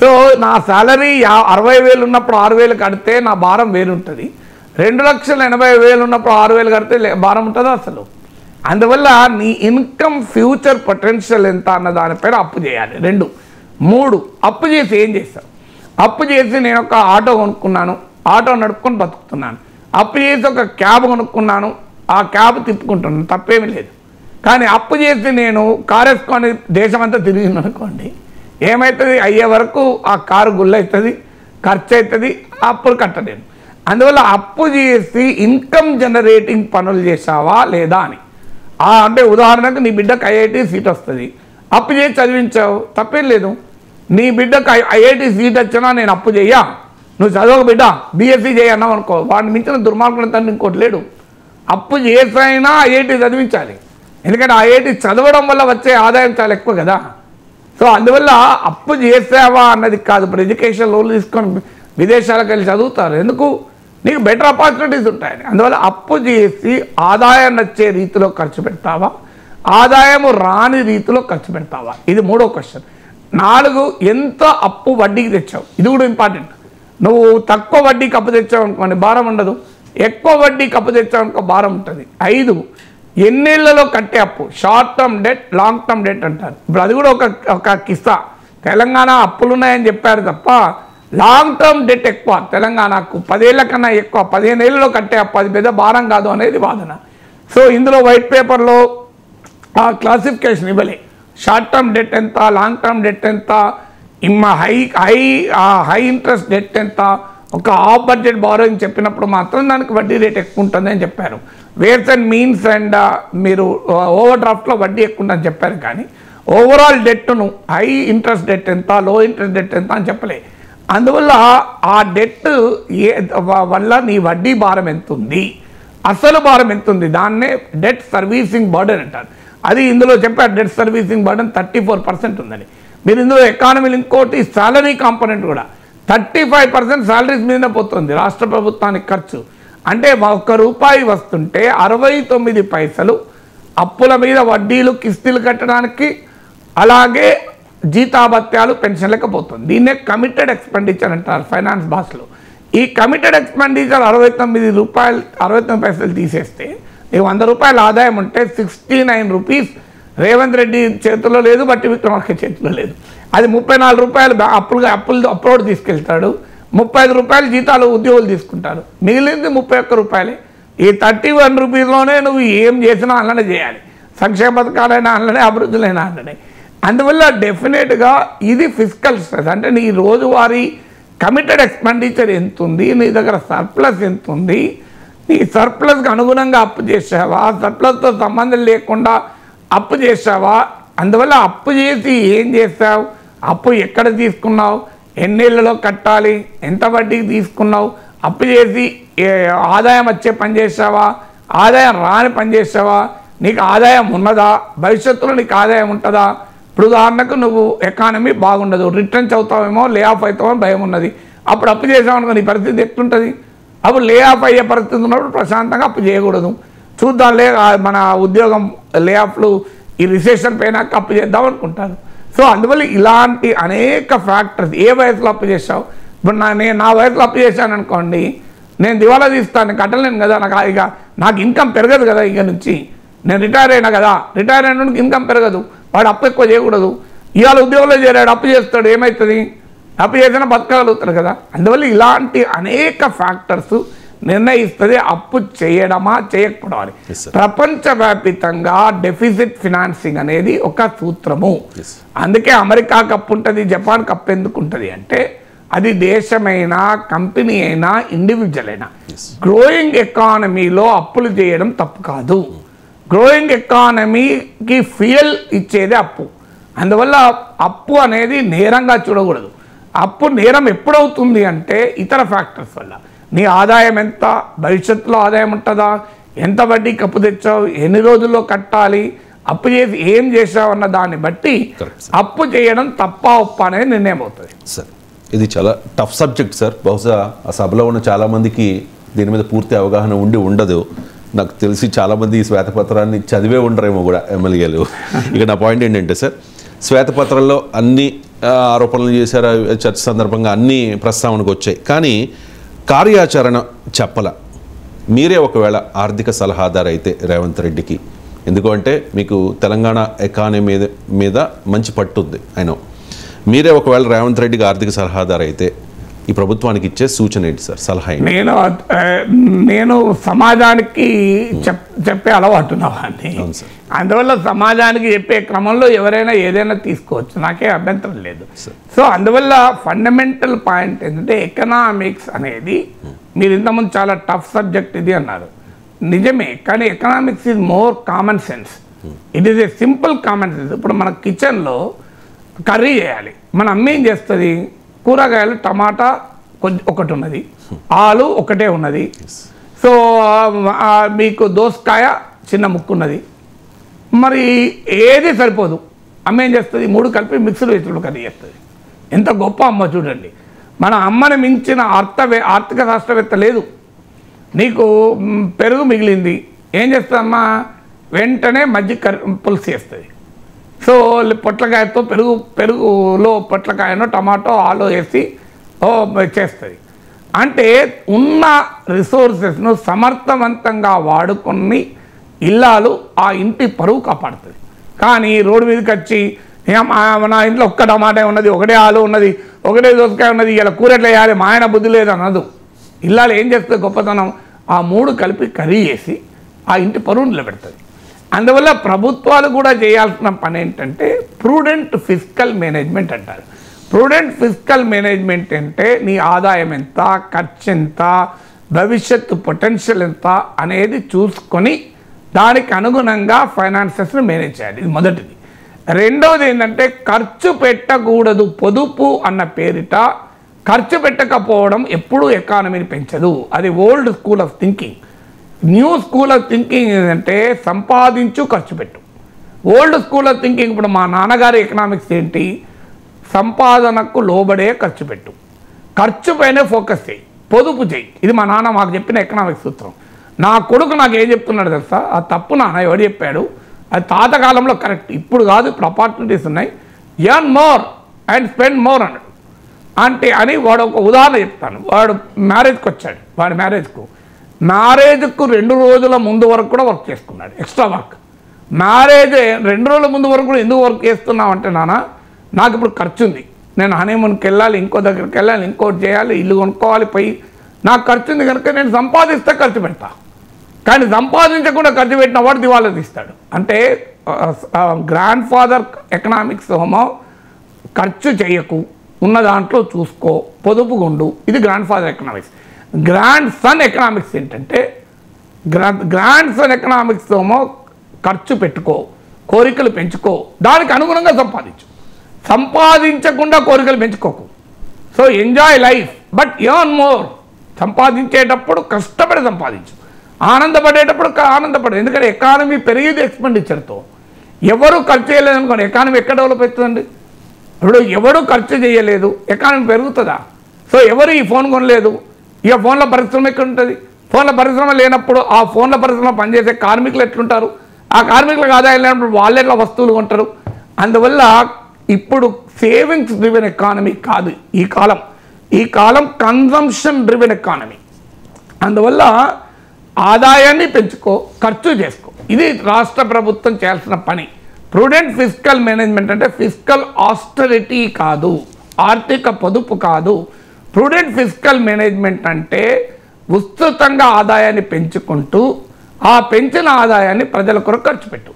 సో నా శాలరీ 60,000 ఉన్నప్పుడు 6,000 కడితే నా భారం వేరుంటుంది, 2,80,000 ఉన్నప్పుడు 6,000 కడితే భారం ఉంటుందా అసలు? అందువల్ల నీ ఇన్కమ్ ఫ్యూచర్ పొటెన్షియల్ ఎంత అన్న దానిపైన అప్పు చేయాలి. 2. 3, అప్పు చేసి ఏం చేస్తావు? అప్పు చేసి నేను ఒక ఆటో కొనుక్కున్నాను, ఆటో నడుపుకొని బతుకుతున్నాను. అప్పు చేసి ఒక క్యాబ్ కొనుక్కున్నాను, ఆ క్యాబ్ తిప్పుకుంటున్నాను, తప్పేమీ లేదు. కానీ అప్పు చేసి నేను కారు వేసుకొని దేశమంతా తిరిగింది అనుకోండి, ఏమవుతుంది? అయ్యే వరకు ఆ కారు గుళ్ళు అవుతుంది, ఖర్చు అవుతుంది, అప్పులు కట్టలేను. అందువల్ల అప్పు చేసి ఇన్కమ్ జనరేటింగ్ పనులు చేసావా లేదా అని. అంటే ఉదాహరణకు నీ బిడ్డకు ఐఐటి సీట్ వస్తుంది, అప్పు చేసి చదివించావు, తప్పేం లేదు. నీ బిడ్డకు ఐఐటి సీట్ వచ్చినా నేను అప్పు చెయ్యా, నువ్వు చదవక బిడ్డ బీఎస్సీ చేయన్నావు అనుకో, వాడిని మించిన దుర్మార్గుడు తండ్రి ఇంకోటి లేడు. అప్పు చేసైనా ఐఐటి చదివించాలి, ఎందుకంటే ఐఐటి చదవడం వల్ల వచ్చే ఆదాయం చాలా ఎక్కువ కదా. సో అందువల్ల అప్పు చేసావా అన్నది కాదు. ఇప్పుడు ఎడ్యుకేషన్ లోన్లు తీసుకొని విదేశాలకు వెళ్ళి చదువుతారు, ఎందుకు? నీకు బెటర్ ఆపర్చునిటీస్ ఉంటాయని. అందువల్ల అప్పు చేసి ఆదాయం వచ్చే రీతిలో ఖర్చు పెడతావా, ఆదాయము రాని రీతిలో ఖర్చు పెడతావా? ఇది 3వ క్వశ్చన్. 4, ఎంత అప్పు వడ్డీకి తెచ్చావు? ఇది కూడా ఇంపార్టెంట్. నువ్వు తక్కువ వడ్డీకి అప్పు తెచ్చావు అనుకోండి భారం ఉండదు, ఎక్కువ వడ్డీకి అప్పు తెచ్చావు అనుకో భారం ఉంటుంది. 5, ఎన్నేళ్లలో కట్టే అప్పు? Short term debt, long term debt అంటారు. ఇప్పుడు అది కూడా ఒక కిస్సా. తెలంగాణ అప్పులున్నాయని చెప్పారు తప్ప లాంగ్ టర్మ్ డెట్ ఎక్కువ తెలంగాణకు, 10 ఏళ్ల కన్నా ఎక్కువ, 15 ఏళ్ళలో కట్టే అప్పు, అది పెద్ద భారం కాదు అనేది వాదన. సో ఇందులో వైట్ పేపర్లో ఆ క్లాసిఫికేషన్ ఇవ్వలే. షార్ట్ టర్మ్ డెట్ ఎంత, లాంగ్ టర్మ్ డెట్ ఎంత, హై ఇంట్రెస్ట్ డెట్ ఎంత, ఒక ఆఫ్ బడ్జెట్ బారోయింగ్ చెప్పినప్పుడు మాత్రం దానికి వడ్డీ రేట్ ఎక్కువ ఉంటుంది అని చెప్పారు. వేర్స్ అండ్ మీన్స్ అండ్ మీరు ఓవర్ డ్రాఫ్ట్లో వడ్డీ ఎక్కువ ఉందని చెప్పారు. కానీ ఓవరాల్ డెట్ను హై ఇంట్రెస్ట్ డెట్ ఎంత, లో ఇంట్రెస్ట్ డెట్ ఎంత అని చెప్పలే. అందువల్ల ఆ డెట్ వల్ల నీ వడ్డీ భారం ఎంత ఉంది, అసలు భారం ఎంత ఉంది, దాన్నే డెట్ సర్వీసింగ్ బర్డెన్ అంటారు. అది ఇందులో చెప్పారు, డెట్ సర్వీసింగ్ బర్డెన్ 34% ఉందని. మీరు ఇందులో ఎకానమీలో ఇంకోటి సాలరీ కాంపోనెంట్ కూడా 35% సాలరీస్ మీదనే పోతుంది రాష్ట్ర ప్రభుత్వానికి ఖర్చు. అంటే ₹1 వస్తుంటే 69 పైసలు అప్పుల మీద వడ్డీలు, కిస్తీలు కట్టడానికి, అలాగే జీతాభత్యాలు, పెన్షన్లకు పోతుంది. దీన్నే కమిటెడ్ ఎక్స్పెండిచర్ అంటారు ఫైనాన్స్ భాషలో. ఈ కమిటెడ్ ఎక్స్పెండిచర్ ₹69 తీసేస్తే నీకు ₹100 ఆదాయం ఉంటే ₹69 రేవంత్ రెడ్డి చేతిలో లేదు, బట్టి విక్రమార్క చేతిలో లేదు. అది 34 రూపాయలు అప్లోడ్ తీసుకెళ్తాడు, 35 రూపాయలు జీతాలు ఉద్యోగులు తీసుకుంటారు, మిగిలింది 31 రూపాయలే. ఈ 31 రూపీస్లోనే నువ్వు ఏం చేసినా అందులోనే చేయాలి, సంక్షేమ పథకాలైనా అందులోనే, అభివృద్ధులైనా అందులోనే. అందువల్ల డెఫినెట్గా ఇది ఫిజికల్ స్ట్రెస్. అంటే నీ రోజువారీ కమిటెడ్ ఎక్స్పెండిచర్ ఎంత ఉంది, నీ దగ్గర సర్ప్లస్ ఎంత ఉంది, నీ సర్ప్లస్కి అనుగుణంగా అప్పు చేసావా, సర్ప్లస్తో సంబంధం లేకుండా అప్పు చేసావా, అందువల్ల అప్పు చేసి ఏం చేస్తావు, అప్పు ఎక్కడ తీసుకున్నావు, ఎన్నేళ్లలో కట్టాలి, ఎంత వడ్డీకి తీసుకున్నావు, అప్పు చేసి ఆదాయం వచ్చే పని చేసావా, ఆదాయం రాని పని చేసావా, నీకు ఆదాయం ఉన్నదా, భవిష్యత్తులో నీకు ఆదాయం ఉంటుందా. ఇప్పుడు ఉదాహరణకు నువ్వు ఎకానమీ బాగుండదు, రిటర్న్స్ అవుతావేమో, లే ఆఫ్ అవుతామో భయం ఉన్నది, అప్పుడు అప్పు చేసామనుకో నీ పరిస్థితి ఎట్లుంటుంది. అప్పుడు లే ఆఫ్ అయ్యే పరిస్థితి ఉన్నప్పుడు ప్రశాంతంగా అప్పు చేయకూడదు. చూద్దాంలే మన ఉద్యోగం లే ఆఫ్లు ఈ రిసెషన్ పోయినాక అప్పు చేద్దాం అనుకుంటారు. సో అందువల్ల ఇలాంటి అనేక ఫ్యాక్టర్స్. ఏ వయసులో అప్పు చేసావు, ఇప్పుడు నా వయసులో అప్పు చేశాను అనుకోండి, నేను దివాలా తీస్తాను, కట్టలేను కదా, నాకు ఇన్కమ్ పెరగదు కదా, ఇక నుంచి నేను రిటైర్ అయినా కదా, రిటైర్ అయిన ఇన్కమ్ పెరగదు, వాడు అప్పు ఎక్కువ చేయకూడదు. ఇవాళ ఉద్యోగంలో చేరాడు, అప్పు చేస్తాడు, ఏమవుతుంది, అప్పు చేసినా బతకగలుగుతారు కదా. అందువల్ల ఇలాంటి అనేక ఫ్యాక్టర్స్ నిర్ణయిస్తుంది అప్పు చేయడమా చేయకపోవడం అని. ప్రపంచవ్యాప్తంగా డెఫిసిట్ ఫినాన్సింగ్ అనేది ఒక సూత్రము. అందుకే అమెరికాకి అప్పు ఉంటుంది, జపాన్కి అప్పు ఎందుకు ఉంటుంది అంటే అది దేశమైనా, కంపెనీ అయినా, ఇండివిజువల్ అయినా గ్రోయింగ్ ఎకానమీలో అప్పులు చేయడం తప్పు కాదు. గ్రోయింగ్ ఎకానమీకి ఫ్యూయల్ ఇచ్చేది అప్పు. అందువల్ల అప్పు అనేది నేరంగా చూడకూడదు. అప్పు నేరం ఎప్పుడవుతుంది అంటే ఇతర ఫ్యాక్టర్స్ వల్ల. నీ ఆదాయం ఎంత, భవిష్యత్తులో ఆదాయం ఉంటుందా, ఎంత వడ్డీకి అప్పు తెచ్చావు, ఎన్ని రోజుల్లో కట్టాలి, అప్పు చేసి ఏం చేసావు అన్న దాన్ని బట్టి అప్పు చేయడం తప్ప ఒప్ప అనేది నిర్ణయం అవుతుంది. సార్ ఇది చాలా టఫ్ సబ్జెక్ట్ సార్. బహుశా ఆ సభలో ఉన్న చాలామందికి దీని మీద పూర్తి అవగాహన ఉండదు. నాకు తెలిసి చాలామంది ఈ శ్వేతపత్రాన్ని చదివే ఉండరేమో కూడా ఎమ్మెల్యేలు. ఇక నా పాయింట్ ఏంటంటే సార్, శ్వేతపత్రంలో అన్ని ఆరోపణలు చేశారు, చర్చ సందర్భంగా అన్ని ప్రస్తావనకు వచ్చాయి, కానీ కార్యాచరణ చెప్పల. మీరే ఒకవేళ ఆర్థిక సలహాదారు అయితే రేవంత్ రెడ్డికి, ఎందుకంటే మీకు తెలంగాణ ఎకానమీ మీద మంచి పట్టుంది అయినా, మీరే ఒకవేళ రేవంత్ రెడ్డికి ఆర్థిక సలహాదారు అయితే ఈ ప్రభుత్వానికి ఇచ్చే సూచన ఏంటి సార్, సలహా ఏంటి? నేను సమాజానికి చెప్పే అలవాటు నావాన్ని, అందువల్ల సమాజానికి చెప్పే క్రమంలో ఎవరైనా ఏదైనా తీసుకోవచ్చు, నాకే అభ్యంతరం లేదు. సో అందువల్ల ఫండమెంటల్ పాయింట్ ఏంటంటే ఎకనామిక్స్ అనేది, మీరు ఇంతకుముందు చాలా టఫ్ సబ్జెక్ట్ ఇది అన్నారు, నిజమే, కానీ economics is more common sense. It is a simple common sense. ఇప్పుడు మన కిచెన్లో కర్రీ చేయాలి, మన అమ్మ ఏం చేస్తుంది, కూరగాయలు టమాటా ఒకటి ఉన్నది, ఆలు ఒకటే ఉన్నది, సో మీకు దోసకాయ చిన్న ముక్కు ఉన్నది, మరి ఏది సరిపోదు, అమ్మ ఏం చేస్తుంది, 3 కలిపి మిక్స్డ్ వెజిటబుల్ కర్రీ చేస్తుంది. ఎంత గొప్ప అమ్మ చూడండి. మన అమ్మని మించిన ఆర్థిక శాస్త్రవేత్త లేదు. నీకు పెరుగు మిగిలింది, ఏం చేస్తుందమ్మా, వెంటనే మజ్జిగ పులుసు చేస్తుంది. సో పొట్లకాయతో పెరుగులో పొట్లకాయనో టమాటో ఆలో వేసి చేస్తుంది. అంటే ఉన్న రిసోర్సెస్ను సమర్థవంతంగా వాడుకొని ఇల్లాలు ఆ ఇంటి పరువు కాపాడుతుంది. కానీ రోడ్డు మీదకి వచ్చి నా ఇంట్లో ఒక్క టమాటా ఉన్నది, ఒకటే ఆలు ఉన్నది, ఒకటే దోసకాయ ఉన్నది, ఇలా కూర ఎట్లా వేయాలి, మా ఆయన బుద్ధి లేదు అన్నదు. ఇల్లాలు ఏం చేస్తుంది గొప్పతనం, ఆ 3 కలిపి కర్రీ చేసి ఆ ఇంటి పరువు నిలబెడుతుంది. అందువల్ల ప్రభుత్వాలు కూడా చేయాల్సిన పని ఏంటంటే ప్రూడెంట్ ఫిస్కల్ మేనేజ్మెంట్ అంటారు. ప్రూడెంట్ ఫిస్కల్ మేనేజ్మెంట్ అంటే నీ ఆదాయం ఎంత, ఖర్చు ఎంత, భవిష్యత్తు పొటెన్షియల్ ఎంత అనేది చూసుకొని దానికి అనుగుణంగా ఫైనాన్సెస్ను మేనేజ్ చేయాలి. ఇది మొదటిది. రెండవది ఏంటంటే ఖర్చు పెట్టకూడదు. పొదుపు అన్న పేరిట ఖర్చు పెట్టకపోవడం ఎప్పుడూ ఎకానమీని పెంచదు. అది old school of thinking. New school of thinking ఏంటంటే సంపాదించు ఖర్చు పెట్టు. ఓల్డ్ స్కూల్ ఆఫ్ థింకింగ్, ఇప్పుడు మా నాన్నగారి ఎకనామిక్స్ ఏంటి, సంపాదనకు లోబడే ఖర్చు పెట్టు, ఖర్చు పైనే ఫోకస్ చేయి, పొదుపు చేయి. ఇది మా నాన్న మాకు చెప్పిన ఎకనామిక్స్ సూత్రం. నా కొడుకు నాకు ఏం చెప్తున్నాడు తెలుసా, ఆ తప్పు నాన్న ఎవరు చెప్పాడు, అది తాతకాలంలో కరెక్ట్, ఇప్పుడు కాదు, ఇప్పుడు ఆపర్చునిటీస్ ఉన్నాయి, earn more and spend more అన్నాడు. అంటే అని వాడు ఒక ఉదాహరణ చెప్తాను. వాడు మ్యారేజ్కి వచ్చాడు, వాడి మ్యారేజ్కు 2 రోజుల ముందు వరకు కూడా వర్క్ చేసుకున్నాడు, ఎక్స్ట్రా వర్క్. మ్యారేజ్ 2 రోజుల ముందు వరకు కూడా ఎందుకు వర్క్ చేస్తున్నావు అంటే, నాన్న నాకు ఇప్పుడు ఖర్చు ఉంది, నేను హనీమూన్కి వెళ్ళాలి, ఇంకో దగ్గరికి వెళ్ళాలి, ఇంకోటి చేయాలి, ఇల్లు కొనుక్కోవాలి, పోయి నాకు ఖర్చు ఉంది కనుక నేను సంపాదిస్తే ఖర్చు పెడతా. కానీ సంపాదించకుండా ఖర్చు పెట్టిన వాడు దివాలా తీస్తాడు. అంటే గ్రాండ్ ఫాదర్ ఎకనామిక్స్ హోమో, ఖర్చు చేయకు, ఉన్న దాంట్లో చూసుకో, పొదుపుగుండు, ఇది grandfather economics. Grandson economics ఏంటంటే, గ్రాండ్ సన్ ఎకనామిక్స్ హోమో ఖర్చు పెట్టుకో, కోరికలు పెంచుకో, దానికి అనుగుణంగా సంపాదించు, సంపాదించకుండా కోరికలు పెంచుకోకు. So enjoy life but earn more. సంపాదించేటప్పుడు కష్టపడి సంపాదించు, ఆనందపడేటప్పుడు ఆనందపడు. ఎందుకంటే ఎకానమీ పెరిగేది ఎక్స్పెండిచర్తో. ఎవరు ఖర్చు చేయలేదు అనుకోండి, ఎకానమీ ఎక్కడ డెవలప్ అవుతుందండి? ఇప్పుడు ఎవరు ఖర్చు చేయలేదు, ఎకానమీ పెరుగుతుందా? సో ఎవరు ఈ ఫోన్ కొనలేదు, ఇక ఫోన్ల పరిశ్రమ ఎక్కడ ఉంటుంది? ఫోన్ల పరిశ్రమ లేనప్పుడు ఆ ఫోన్ల పరిశ్రమ పనిచేసే కార్మికులు ఎట్లుంటారు? ఆ కార్మికులకు ఆదాయం లేనప్పుడు వాళ్ళు ఎట్లా వస్తువులు కొంటారు? అందువల్ల ఇప్పుడు సేవింగ్స్ డ్రివెన్ ఎకానమీ కాదు ఈ కాలం కన్జంప్షన్ డ్రివెన్ ఎకానమీ. అందువల్ల ఆదాయాన్ని పెంచుకో, ఖర్చు చేసుకో. ఇది రాష్ట్ర ప్రభుత్వం చేయాల్సిన పని. ప్రూడెంట్ ఫిస్కల్ మేనేజ్మెంట్ అంటే ఫిస్కల్ ఆస్టరిటీ కాదు, ఆర్థిక పొదుపు కాదు. ప్రూడెంట్ ఫిస్కల్ మేనేజ్మెంట్ అంటే విస్తృతంగా ఆదాయాన్ని పెంచుకుంటూ ఆ పెంచిన ఆదాయాన్ని ప్రజల కొరకు ఖర్చు పెట్టు.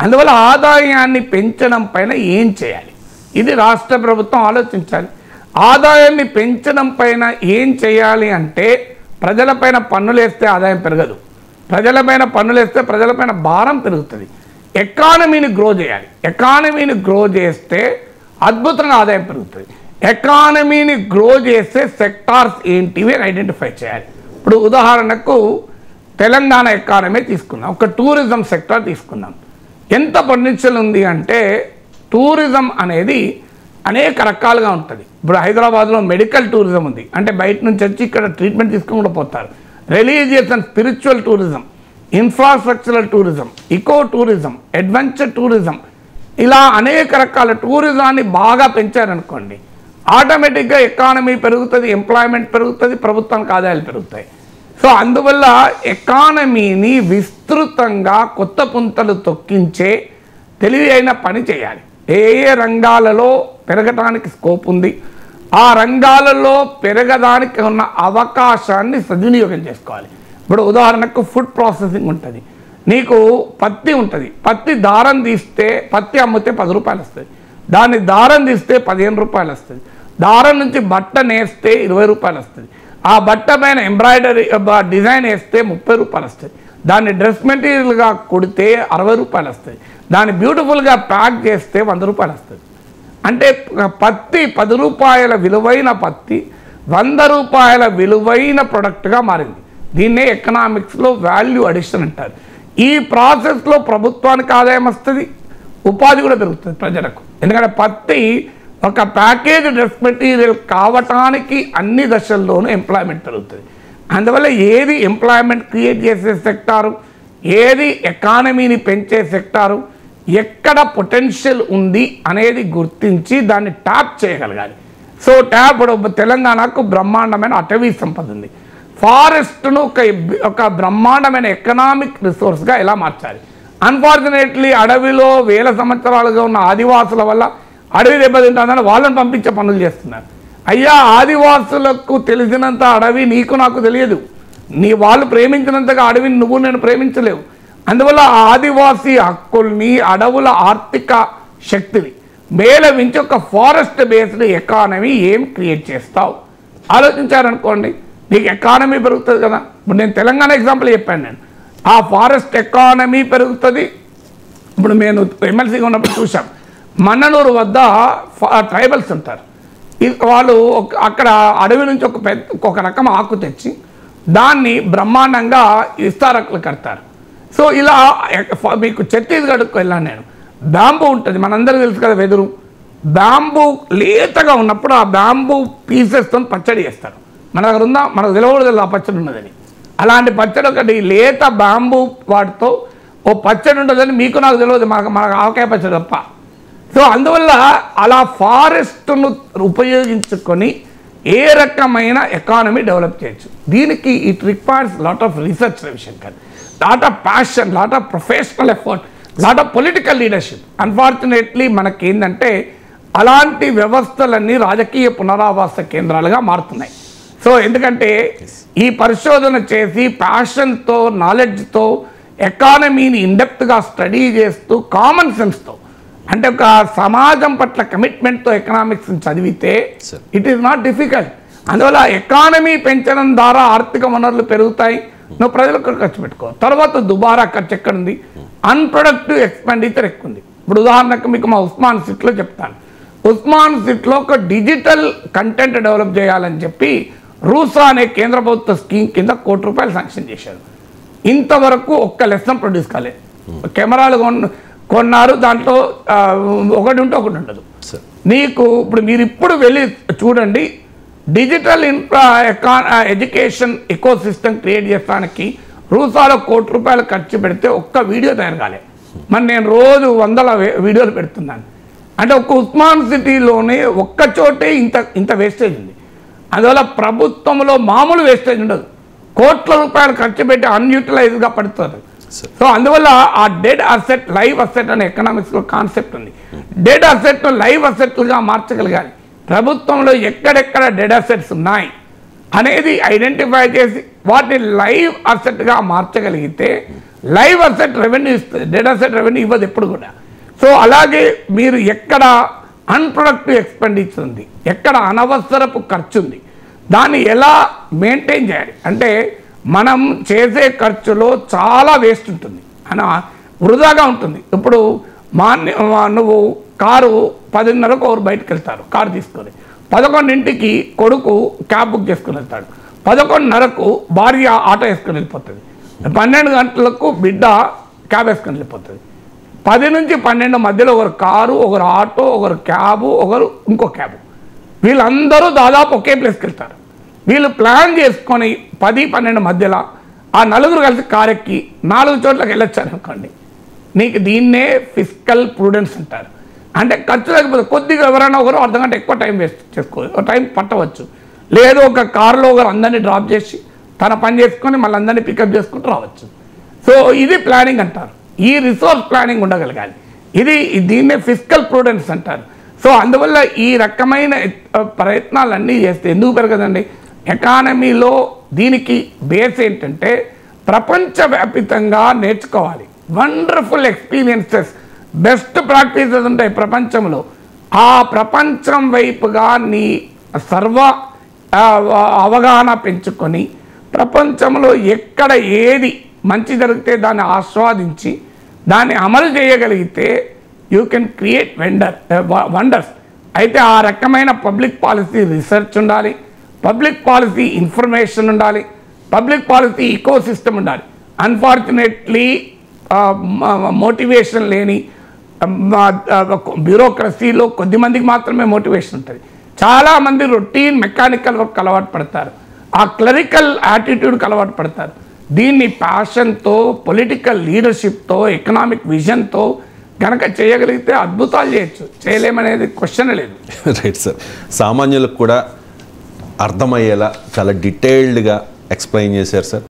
అందువల్ల ఆదాయాన్ని పెంచడం పైన ఏం చేయాలి, ఇది రాష్ట్ర ప్రభుత్వం ఆలోచించాలి. ఆదాయాన్ని పెంచడం పైన ఏం చేయాలి అంటే, ప్రజలపైన పన్నులు వేస్తే ఆదాయం పెరగదు, ప్రజలపైన పన్నులు వేస్తే ప్రజలపైన భారం పెరుగుతుంది. ఎకానమీని గ్రో చేయాలి. ఎకానమీని గ్రో చేస్తే అద్భుతంగా ఆదాయం పెరుగుతుంది. ఎకానమీని గ్రో చేస్తే సెక్టార్స్ ఏంటివి అని ఐడెంటిఫై చేయాలి. ఇప్పుడు ఉదాహరణకు తెలంగాణ ఎకానమీ తీసుకుందాం, ఒక టూరిజం సెక్టార్ తీసుకుందాం. ఎంత పొటెన్షియల్ ఉంది అంటే, టూరిజం అనేది అనేక రకాలుగా ఉంటుంది. ఇప్పుడు హైదరాబాద్లో మెడికల్ టూరిజం ఉంది, అంటే బయట నుంచి వచ్చి ఇక్కడ ట్రీట్మెంట్ తీసుకుని కూడా పోతారు. Religious and spiritual tourism, infrastructural tourism, eco tourism, adventure tourism, ఇలా అనేక రకాల టూరిజాన్ని బాగా పెంచారనుకోండి, ఆటోమేటిక్గా ఎకానమీ పెరుగుతుంది, ఎంప్లాయ్మెంట్ పెరుగుతుంది, ప్రభుత్వానికి ఆదాయాలు పెరుగుతాయి. సో అందువల్ల ఎకానమీని విస్తృతంగా కొత్త పుంతలు తొక్కించే తెలివి అయిన పని చేయాలి. ఏ ఏ రంగాలలో పెరగడానికి స్కోప్ ఉంది, ఆ రంగాలలో పెరగడానికి ఉన్న అవకాశాన్ని సద్వినియోగం చేసుకోవాలి. ఇప్పుడు ఉదాహరణకు ఫుడ్ ప్రాసెసింగ్ ఉంటుంది, నీకు పత్తి ఉంటుంది, పత్తి దారం తీస్తే, పత్తి అమ్మితే 10 రూపాయలు వస్తుంది, దాన్ని దారం తీస్తే 15 రూపాయలు వస్తుంది, దారం నుంచి బట్ట నేస్తే 20 రూపాయలు వస్తుంది, ఆ బట్ట పైన ఎంబ్రాయిడరీ డిజైన్ వేస్తే 30 రూపాయలు వస్తుంది, దాన్ని డ్రెస్ మెటీరియల్గా కుడితే 60 రూపాయలు వస్తుంది, దాన్ని బ్యూటిఫుల్గా ప్యాక్ చేస్తే 100 రూపాయలు వస్తుంది. అంటే పత్తి 10 రూపాయల విలువైన పత్తి 100 రూపాయల విలువైన ప్రొడక్ట్గా మారింది. దీన్నే ఎకనామిక్స్లో వాల్యూ అడిషన్ అంటారు. ఈ ప్రాసెస్లో ప్రభుత్వానికి ఆదాయం వస్తుంది, ఉపాధి కూడా పెరుగుతుంది ప్రజలకు. ఎందుకంటే పత్తి ఒక ప్యాకేజ్ డ్రెస్ మెటీరియల్ కావటానికి అన్ని దశల్లోనూ ఎంప్లాయ్మెంట్ పెరుగుతుంది. అందువల్ల ఏది ఎంప్లాయ్మెంట్ క్రియేట్ చేసే సెక్టారు, ఏది ఎకానమీని పెంచే సెక్టారు, ఎక్కడ పొటెన్షియల్ ఉంది అనేది గుర్తించి దాన్ని ట్యాప్ చేయగలగాలి. సో ట్యాప్ తెలంగాణకు బ్రహ్మాండమైన అటవీ సంపద ఉంది. ఫారెస్ట్ను ఒక బ్రహ్మాండమైన ఎకనామిక్ రిసోర్స్గా ఎలా మార్చాలి? అన్ఫార్చునేట్లీ అడవిలో వేల సంవత్సరాలుగా ఉన్న ఆదివాసుల వల్ల అడవి దెబ్బతింటుందని వాళ్ళని పంపించే పనులు చేస్తున్నారు. అయ్యా, ఆదివాసులకు తెలిసినంత అడవి నీకు నాకు తెలియదు, వాళ్ళు ప్రేమించినంతగా అడవిని నువ్వు నేను ప్రేమించలేవు. అందువల్ల ఆదివాసీ హక్కుల్ని, అడవుల ఆర్థిక శక్తిని మేళవించి ఒక ఫారెస్ట్ బేస్డ్ ఎకానమీ ఏం క్రియేట్ చేస్తావు ఆలోచించారనుకోండి, నీకు ఎకానమీ పెరుగుతుంది కదా. ఇప్పుడు నేను తెలంగాణ ఎగ్జాంపుల్ చెప్పాను, నేను ఆ ఫారెస్ట్ ఎకానమీ పెరుగుతుంది. ఇప్పుడు నేను ఎమ్మెల్సీగా ఉన్నప్పుడు చూసాం, మన్ననూరు వద్ద ట్రైబల్స్ ఉంటారు. వాళ్ళు అక్కడ అడవి నుంచి ఒక రకం ఆకు తెచ్చి దాన్ని బ్రహ్మాండంగా విస్తారకులు కడతారు. సో ఇలా మీకు ఛత్తీస్గఢ్కి వెళ్ళాను నేను, బ్యాంబూ ఉంటుంది, మనందరికీ తెలుసు కదా వెదురు. బ్యాంబూ లేతగా ఉన్నప్పుడు ఆ బ్యాంబూ పీసెస్తో పచ్చడి చేస్తారు. మన దగ్గర ఉందా? మనకు తెలియకూడదు ఆ పచ్చడి ఉన్నదని. అలాంటి పచ్చడి ఒకటి లేత బ్యాంబూ వాటితో ఓ పచ్చడి ఉంటుందని మీకు నాకు తెలియదు, మనకు ఆవకాయ పచ్చడి తప్ప. సో అందువల్ల అలా ఫారెస్ట్ను ఉపయోగించుకొని ఏ రకమైన ఎకానమీ డెవలప్ చేయొచ్చు. దీనికి it requires lot of research, Ravishankar, lot of passion, lot of professional effort. Lot of political leadership. Unfortunately మనకేందంటే అలాంటి వ్యవస్థలన్నీ రాజకీయ పునరావాస కేంద్రాలుగా మారుతున్నాయి. సో ఎందుకంటే ఈ పరిశోధన చేసి ప్యాషన్తో నాలెడ్జ్తో ఎకానమీని ఇండెప్త్గా స్టడీ చేస్తూ కామన్ సెన్స్తో అంటే ఒక సమాజం పట్ల కమిట్మెంట్తో ఎకనామిక్స్ని చదివితే ఇట్ ఈస్ నాట్ డిఫికల్ట్. అందువల్ల ఎకానమీ పెంచడం ద్వారా ఆర్థిక వనరులు పెరుగుతాయి, నువ్వు ప్రజలకు ఖర్చు పెట్టుకో. తర్వాత దుబారా ఖర్చు ఎక్కడుంది, అన్ప్రొడక్టివ్ ఎక్స్పెండిచర్ ఎక్కువ ఉంది. ఇప్పుడు ఉదాహరణకు మీకు మా ఉస్మాన్ సిటీలో చెప్తాను. ఉస్మాన్ సిటీలో ఒక డిజిటల్ కంటెంట్ డెవలప్ చేయాలని చెప్పి రూసా అనే కేంద్ర ప్రభుత్వ స్కీమ్ కింద ₹1 కోటి శాంక్షన్ చేశారు. ఇంతవరకు ఒక్క లెసన్ ప్రొడ్యూస్ కాలేదు. కెమెరాలు కొన్నారు, దాంట్లో ఒకటి ఉంటే ఒకటి ఉండదు. నీకు మీరు ఇప్పుడు వెళ్ళి చూడండి, digital education eco system create చేయడానికి రూసాలో ₹1 కోటి ఖర్చు పెడితే ఒక్క వీడియో తయారు కాలే. మరి నేను రోజు 100 వీడియోలు పెడుతున్నాను. అంటే ఒక్క ఉస్మాన్ సిటీలోనే ఒక్క చోటే ఇంత వేస్టేజ్ ఉంది. అందువల్ల ప్రభుత్వంలో మామూలు వేస్టేజ్ ఉండదు, కోట్ల రూపాయలు ఖర్చు పెట్టి అన్యూటిలైజ్గా పడుతుంది. సో అందువల్ల ఆ డెడ్ అసెట్ లైవ్ అసెట్ అనే ఎకనామిక్స్లో కాన్సెప్ట్ ఉంది. డెడ్ అసెట్ను లైవ్ అసెట్లుగా మార్చగలగాలి. ప్రభుత్వంలో ఎక్కడెక్కడ డెడ్ అసెట్స్ ఉన్నాయి అనేది ఐడెంటిఫై చేసి వాటిని లైవ్ అసెట్గా మార్చగలిగితే లైవ్ అసెట్ రెవెన్యూ ఇస్తుంది, డెడ్ అసెట్ రెవెన్యూ ఇవ్వదు ఎప్పుడు కూడా. సో అలాగే మీరు ఎక్కడ అన్ప్రొడక్టివ్ ఎక్స్పెండిచర్ ఉంది, ఎక్కడ అనవసరపు ఖర్చు ఉంది, దాన్ని ఎలా మెయింటైన్ చేయాలి. అంటే మనం చేసే ఖర్చులో చాలా వేస్ట్ ఉంటుంది, వృధాగా ఉంటుంది. ఇప్పుడు నువ్వు కారు 10:30కు ఒకరు బయటకు వెళ్తారు కారు తీసుకొని, 11ంటికి కొడుకు క్యాబ్ బుక్ చేసుకుని వెళ్తాడు, 11:30కు భార్య ఆటో వేసుకొని వెళ్ళిపోతుంది, 12 గంటలకు బిడ్డ క్యాబ్ వేసుకొని వెళ్ళిపోతుంది. 10 నుంచి 12 మధ్యలో ఒకరు కారు, ఒకరు ఆటో, ఒకరు క్యాబు, ఒకరు ఇంకో క్యాబు, వీళ్ళందరూ దాదాపు ఒకే ప్లేస్కి వెళ్తారు. వీళ్ళు ప్లాన్ చేసుకొని 10-12 మధ్యలో ఆ నలుగురు కలిసి కారు ఎక్కి 4 చోట్లకి వెళ్ళొచ్చారు అనుకోండి, నీకు దీన్నే ఫిస్కల్ ప్రూడెన్స్ అంటారు. అంటే ఖర్చు లేకపోతే కొద్దిగా ఎవరైనా ఒకరు అర్ధగంట ఎక్కువ టైం వేస్ట్ చేసుకోవచ్చు, టైం పట్టవచ్చు. లేదు ఒక కారులో ఒకరు అందరినీ డ్రాప్ చేసి తన పని చేసుకొని మళ్ళీ అందరినీ పికప్ చేసుకుంటూ రావచ్చు. సో ఇది ప్లానింగ్ అంటారు. ఈ రిసోర్స్ ప్లానింగ్ ఉండగలగాలి. దీన్నే ఫిస్కల్ ప్రూడెన్స్ అంటారు. సో అందువల్ల ఈ రకమైన ప్రయత్నాలన్నీ చేస్తే ఎందుకు పెరగదండి? ఎకానమీలో దీనికి బేస్ ఏంటంటే ప్రపంచవ్యాపితంగా నేర్చుకోవాలి. వండర్ఫుల్ ఎక్స్పీరియన్సెస్, బెస్ట్ ప్రాక్టీసెస్ ఉంటాయి ప్రపంచంలో. ఆ ప్రపంచం వైపుగా నీ సర్వ అవగాహన పెంచుకొని ప్రపంచంలో ఎక్కడ ఏది మంచి జరిగితే దాన్ని ఆస్వాదించి దాన్ని అమలు చేయగలిగితే యూ కెన్ క్రియేట్ వండర్స్. అయితే ఆ రకమైన పబ్లిక్ పాలసీ రీసెర్చ్ ఉండాలి, పబ్లిక్ పాలసీ ఇన్ఫర్మేషన్ ఉండాలి, పబ్లిక్ పాలసీ ఈకో సిస్టమ్ ఉండాలి. అన్ఫార్చునేట్లీ మోటివేషన్ లేని బ్యూరోక్రసీలో కొద్దిమందికి మాత్రమే మోటివేషన్ ఉంటుంది. చాలామంది రొటీన్ మెకానికల్ వర్క్ అలవాటు పడతారు, ఆ క్లరికల్ యాటిట్యూడ్కి అలవాటు పడతారు. దీన్ని ప్యాషన్తో, పొలిటికల్ లీడర్షిప్తో, ఎకనామిక్ విజన్తో కనుక చేయగలిగితే అద్భుతాలు చేయొచ్చు. చేయలేమనేది క్వశ్చన్ లేదు. Right sir. సామాన్యులకు కూడా అర్థమయ్యేలా చాలా డీటెయిల్డ్గా ఎక్స్ప్లెయిన్ చేశారు సార్.